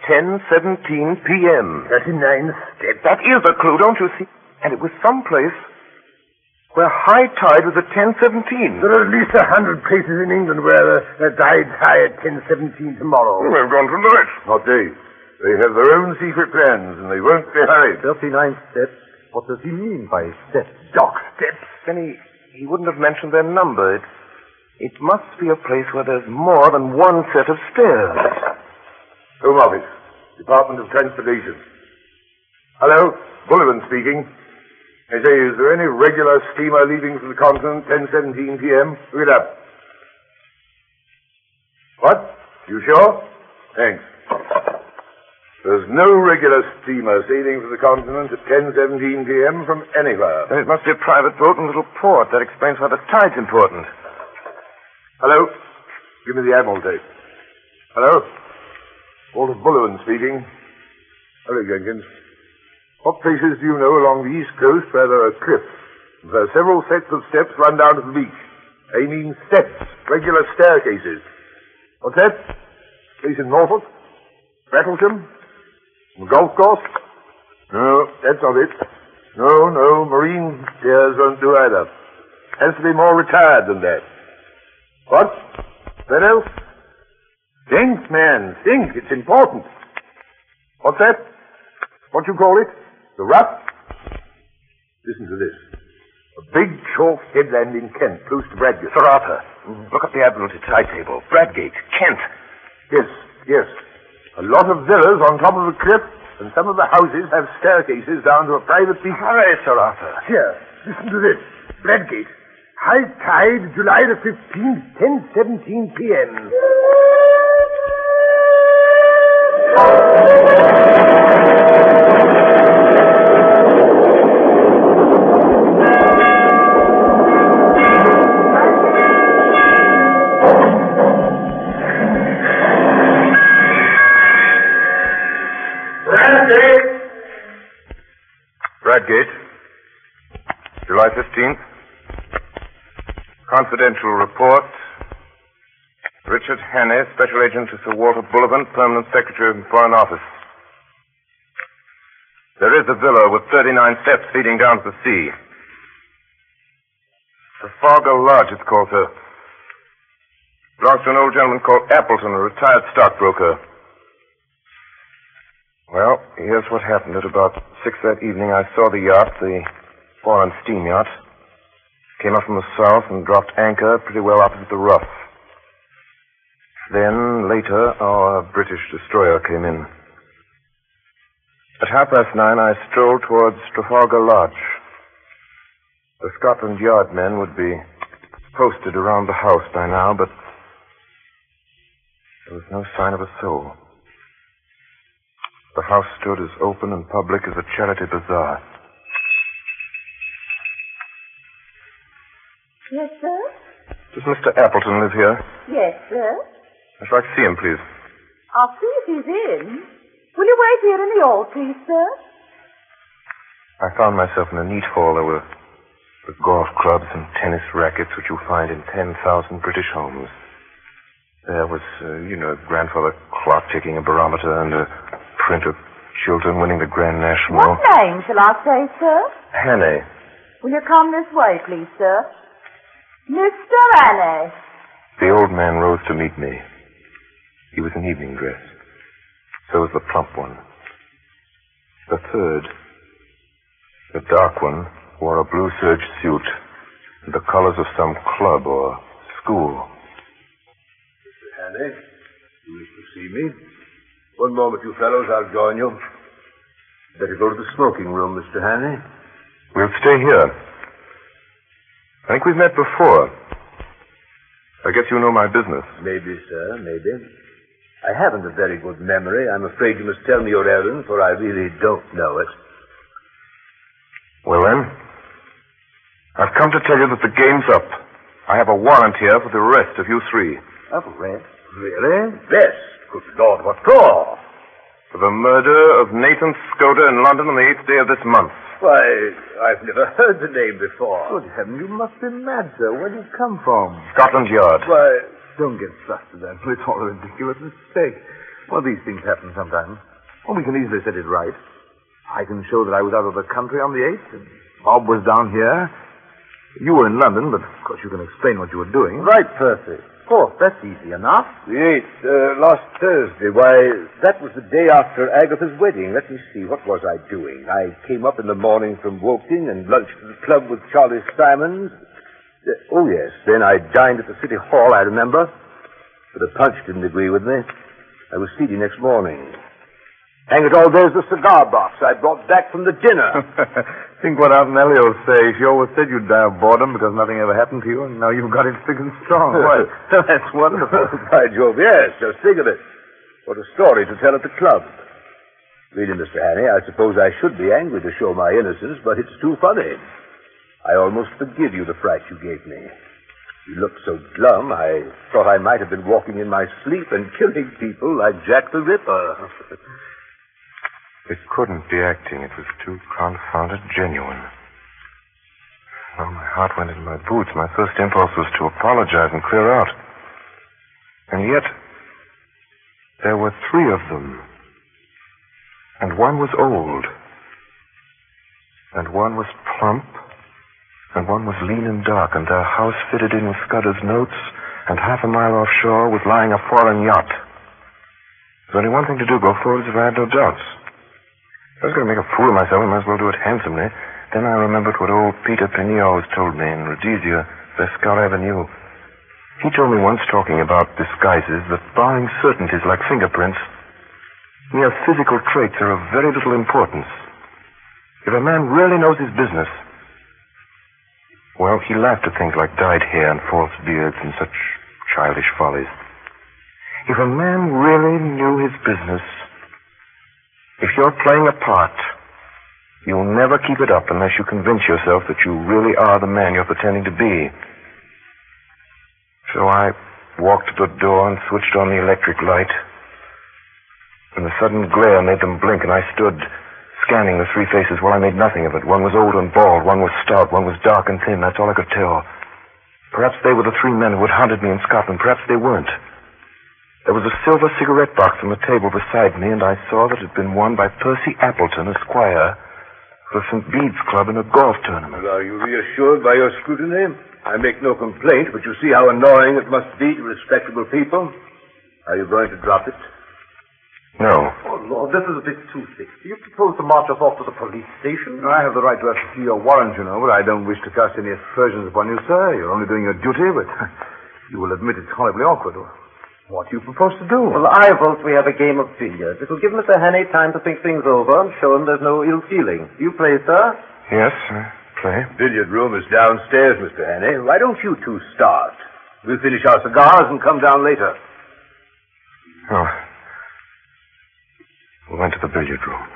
10:17 p.m. 39 steps. That is the clue, don't you see? And it was someplace where high tide was at 10:17. There are at least 100 places in England where the tide's high at 10:17 tomorrow. Well, they've gone to know it. Not they. They have their own secret plans, and they won't be hurried. 39 steps? What does he mean by steps? Dock steps. Then he wouldn't have mentioned their number. It must be a place where there's more than one set of stairs. Home Office, Department of Transportation. Hello, Bullivant speaking. I say, is there any regular steamer leaving from the continent 10:17 p.m.? Look it up. What? You sure? Thanks. There's no regular steamer sailing from the continent at 10:17 p.m. from anywhere. Then it must be a private boat in a little port. That explains why the tide's important. Hello? Give me the Admiralty. Hello? Walter Bullivant speaking. Hello, Jenkins. What places do you know along the east coast where there are cliffs? There are several sets of steps run down to the beach. I mean steps, regular staircases. What's that? Place in Norfolk? Rattlesham? The golf course? No, that's not it. No, marine piers won't do either. Has to be more retired than that. What? That else? Think, man, think. It's important. What's that? What you call it? The Rough? Listen to this. A big chalk headland in Kent, close to Bradgate. Sir Arthur, look up the Admiralty timetable. Bradgate, Kent. Yes. A lot of villas on top of the cliff, and some of the houses have staircases down to a private beach. Hurry, Sir Arthur. Here, listen to this. Bradgate. High tide, July the 15th, 10:17 p.m. Bradgate, July 15th. Confidential report. Richard Hannay, Special Agent to Sir Walter Bullivant, Permanent Secretary of the Foreign Office. There is a villa with 39 steps leading down to the sea. The Fargo Lodge, it's called, sir. Belongs to an old gentleman called Appleton, a retired stockbroker. Well, here's what happened. At about 6 that evening, I saw the yacht, the foreign steam yacht, came up from the south and dropped anchor pretty well opposite the Rough. Then, later, our British destroyer came in. At 9:30, I strolled towards Trafalgar Lodge. The Scotland Yard men would be posted around the house by now, but there was no sign of a soul. The house stood as open and public as a charity bazaar. Yes, sir? Does Mr. Appleton live here? Yes, sir. I'd like to see him, please. I'll see if he's in. Will you wait here in the hall, please, sir? I found myself in a neat hall. There were the golf clubs and tennis rackets which you find in 10,000 British homes. There was, grandfather clock ticking a barometer and a print of children winning the Grand National. What name shall I say, sir? Hannay. Will you come this way, please, sir? Mr. Hannay. The old man rose to meet me. He was in evening dress. So was the plump one. The third, the dark one, wore a blue serge suit and the colors of some club or school. Mr. Hannay, you wish to see me? One moment, you fellows. I'll join you. Better go to the smoking room, Mr. Hannay. We'll stay here. I think we've met before. I guess you know my business. Maybe, sir, maybe. I haven't a very good memory. I'm afraid you must tell me your errand, for I really don't know it. Well, then, I've come to tell you that the game's up. I have a warrant here for the arrest of you three. Arrest? Really? Yes. Good Lord, what for? For the murder of Nathan Scoter in London on the 8th day of this month. Why, I've never heard the name before. Good heaven, you must be mad, sir. Where do you come from? Scotland Yard. Why, don't get flustered, Uncle. It's all a ridiculous mistake. Well, these things happen sometimes. Well, we can easily set it right. I can show that I was out of the country on the 8th, and Bob was down here. You were in London, but of course you can explain what you were doing. Right, Percy. Of course, that's easy enough. The 8th, last Thursday. Why, that was the day after Agatha's wedding. Let me see, what was I doing? I came up in the morning from Woking and lunched at the club with Charlie Simons. Oh, yes, then I dined at the City Hall, I remember. But the punch didn't agree with me. I was seedy next morning. Hang it all, there's the cigar box I brought back from the dinner. Think what Aunt Nellie will say. She always said you'd die of boredom because nothing ever happened to you, and now you've got it thick and strong. Why, that's wonderful. By Jove, yes, just think of it. What a story to tell at the club. Really, Mr. Hannay, I suppose I should be angry to show my innocence, but it's too funny. I almost forgive you the fright you gave me. You looked so glum, I thought I might have been walking in my sleep and killing people like Jack the Ripper. It couldn't be acting. It was too confounded genuine. Oh, my heart went into my boots. My first impulse was to apologize and clear out. And yet, there were three of them. And one was old. And one was plump. And one was lean and dark. And their house fitted in with Scudder's notes. And half a mile offshore was lying a foreign yacht. There's only one thing to do, go forward if I had no doubts. I was going to make a fool of myself. I might as well do it handsomely. Then I remembered what old Peter Peniot always told me in Rhodesia, Vescal Avenue. He told me once, talking about disguises, that barring certainties like fingerprints, mere physical traits are of very little importance. If a man really knows his business, well, he laughed at things like dyed hair and false beards and such childish follies. If a man really knew his business, if you're playing a part, you'll never keep it up unless you convince yourself that you really are the man you're pretending to be. So I walked to the door and switched on the electric light. And the sudden glare made them blink, and I stood scanning the three faces. Well, I made nothing of it. One was old and bald, one was stout, one was dark and thin. That's all I could tell. Perhaps they were the three men who had hunted me in Scotland. Perhaps they weren't. There was a silver cigarette box on the table beside me, and I saw that it had been won by Percy Appleton, Esquire, for the St. Bede's Club in a golf tournament. Well, are you reassured by your scrutiny? I make no complaint, but you see how annoying it must be to respectable people. Are you going to drop it? No. Oh, Lord, this is a bit too thick. Do you propose to march us off to the police station? I have the right to ask to see your warrant, you know, but I don't wish to cast any aspersions upon you, sir. You're only doing your duty, but you will admit it's horribly awkward. What do you propose to do? Well, I vote we have a game of billiards. It will give Mr. Hannay time to think things over and show him there's no ill feeling. You play, sir? Yes, play. Billiard room is downstairs, Mr. Hannay. Why don't you two start? We'll finish our cigars and come down later. Oh. We went to the billiard room.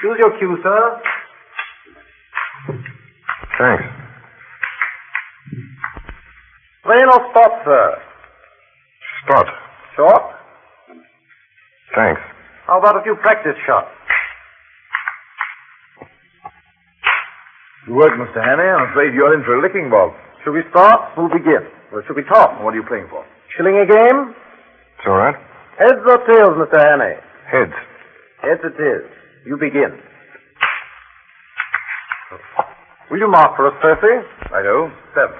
Choose your cue, sir. Thanks. Plain or spot, sir? Spot. Short? Thanks. How about a few practice shots? Good work, Mr. Hannay. I'm afraid you're in for a licking, Bob. Should we start? We'll begin. Or should we talk? What are you playing for? Shilling a game? It's all right. Heads or tails, Mr. Hannay? Heads. Heads it is. You begin. Will you mark for us, Percy? Righto. 7.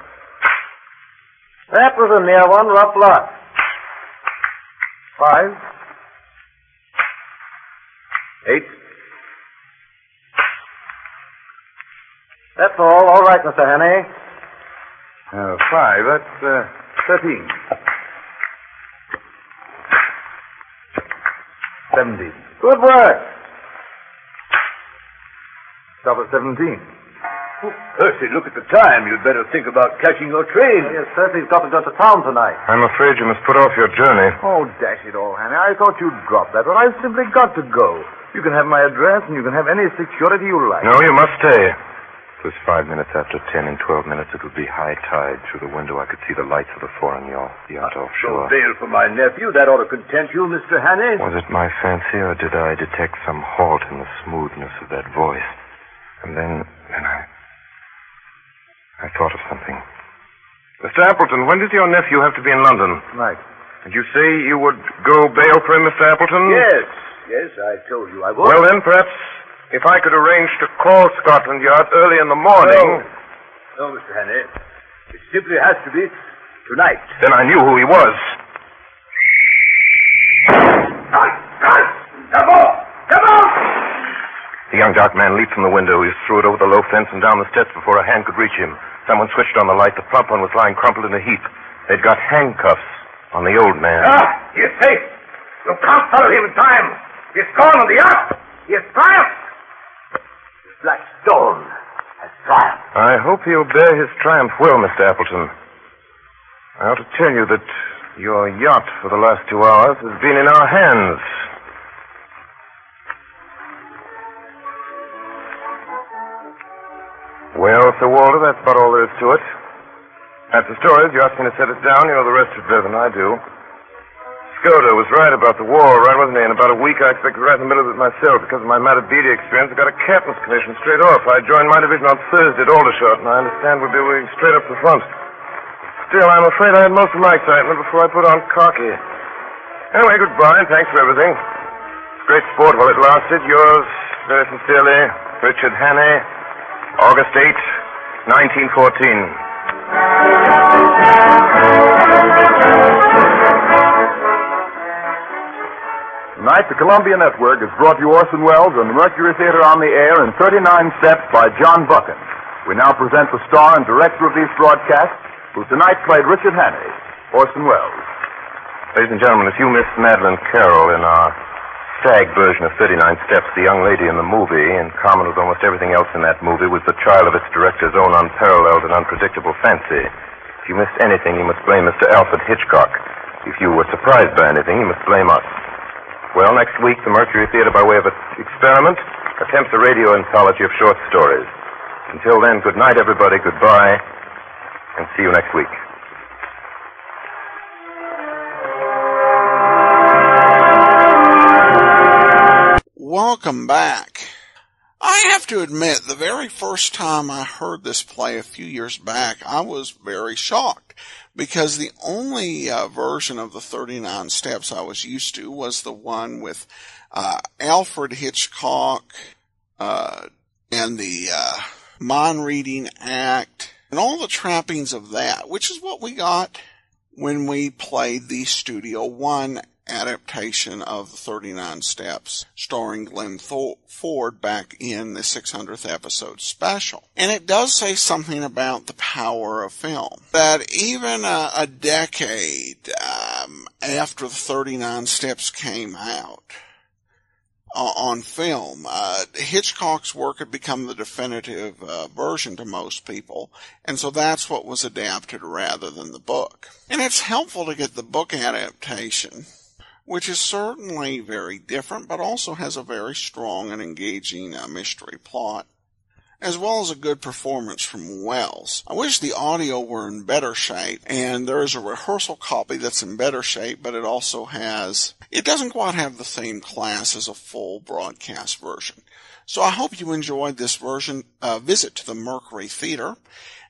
That was a near one. Rough luck. 5. 8. That's all. All right, Mr. Hannay. 5. That's 13. 17. Good work. Stop at 17. Percy, look at the time. You'd better think about catching your train. Yes, Percy's got to go to town tonight. I'm afraid you must put off your journey. Oh, dash it all, Hannay. I thought you'd drop that, but I've simply got to go. You can have my address, and you can have any security you like. No, you must stay. It was 5 minutes after 10. In 12 minutes, it would be high tide. Through the window, I could see the lights of the foreign yacht offshore. No bail for my nephew. That ought to content you, Mr. Hannay. Was it my fancy, or did I detect some halt in the smoothness of that voice? And then I thought of something. Mr. Appleton, when does your nephew have to be in London? Tonight. Did you say you would go bail for him, Mr. Appleton? Yes, I told you I would. Well, then, perhaps if I could arrange to call Scotland Yard early in the morning... No, Mr. Hannay. It simply has to be tonight. Then I knew who he was. Come on! Come on! The young dark man leaped from the window. He threw it over the low fence and down the steps before a hand could reach him. Someone switched on the light. The plump one was lying crumpled in a heap. They'd got handcuffs on the old man. He's safe. You can't follow him in time. He's gone on the yacht. He has triumphed. Black Stone has triumphed. I hope he'll bear his triumph well, Mr. Appleton. I ought to tell you that your yacht for the last 2 hours has been in our hands. Well, Sir Walter, that's about all there is to it. That's the stories. You asked me to set it down. You know the rest is better than I do. Skoda was right about the war, right, wasn't he? In about a week, I expected right in the middle of it myself. Because of my Matabidi experience, I got a captain's commission straight off. I joined my division on Thursday at Aldershot, and I understand we'll be moving straight up the front. Still, I'm afraid I had most of my excitement before I put on khaki. Anyway, goodbye, and thanks for everything. Great sport while it lasted. Yours, very sincerely, Richard Hannay, August 8, 1914. Tonight, the Columbia Network has brought you Orson Welles and the Mercury Theater on the Air in 39 Steps by John Buchan. We now present the star and director of these broadcasts, who tonight played Richard Hannay, Orson Welles. Ladies and gentlemen, if you missed Madeline Carroll in our SAG version of 39 Steps, the young lady in the movie, in common with almost everything else in that movie, was the child of its director's own unparalleled and unpredictable fancy. If you missed anything, you must blame Mr. Alfred Hitchcock. If you were surprised by anything, you must blame us. Well, next week, the Mercury Theater, by way of an experiment, attempts a radio anthology of short stories. Until then, good night, everybody, goodbye, and see you next week. Welcome back. I have to admit, the very first time I heard this play a few years back, I was very shocked, because the only version of the 39 Steps I was used to was the one with Alfred Hitchcock and the mind-reading act and all the trappings of that, which is what we got when we played the Studio One adaptation of the 39 Steps, starring Glenn Ford back in the 600th episode special. And it does say something about the power of film. That even a decade after the 39 Steps came out on film, Hitchcock's work had become the definitive version to most people, and so that's what was adapted rather than the book. And it's helpful to get the book adaptation, which is certainly very different, but also has a very strong and engaging mystery plot, as well as a good performance from Wells. I wish the audio were in better shape, and there is a rehearsal copy that's in better shape, but it doesn't quite have the same class as a full broadcast version. So I hope you enjoyed this visit to the Mercury Theater,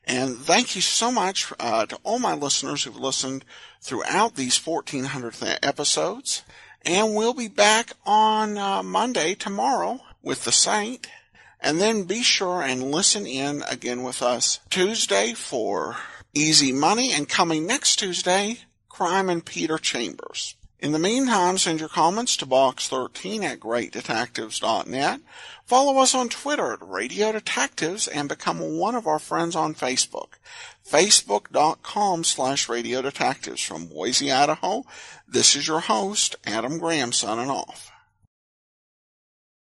and thank you so much to all my listeners who've listened throughout these 1400th episodes. And we'll be back on Monday, tomorrow, with The Saint. And then be sure and listen in again with us Tuesday for Easy Money, and coming next Tuesday, Crime and Peter Chambers. In the meantime, send your comments to box13@greatdetectives.net. Follow us on Twitter at Radio Detectives and become one of our friends on Facebook. Facebook.com/Radio Detectives. From Boise, Idaho, this is your host, Adam Graham, signing off.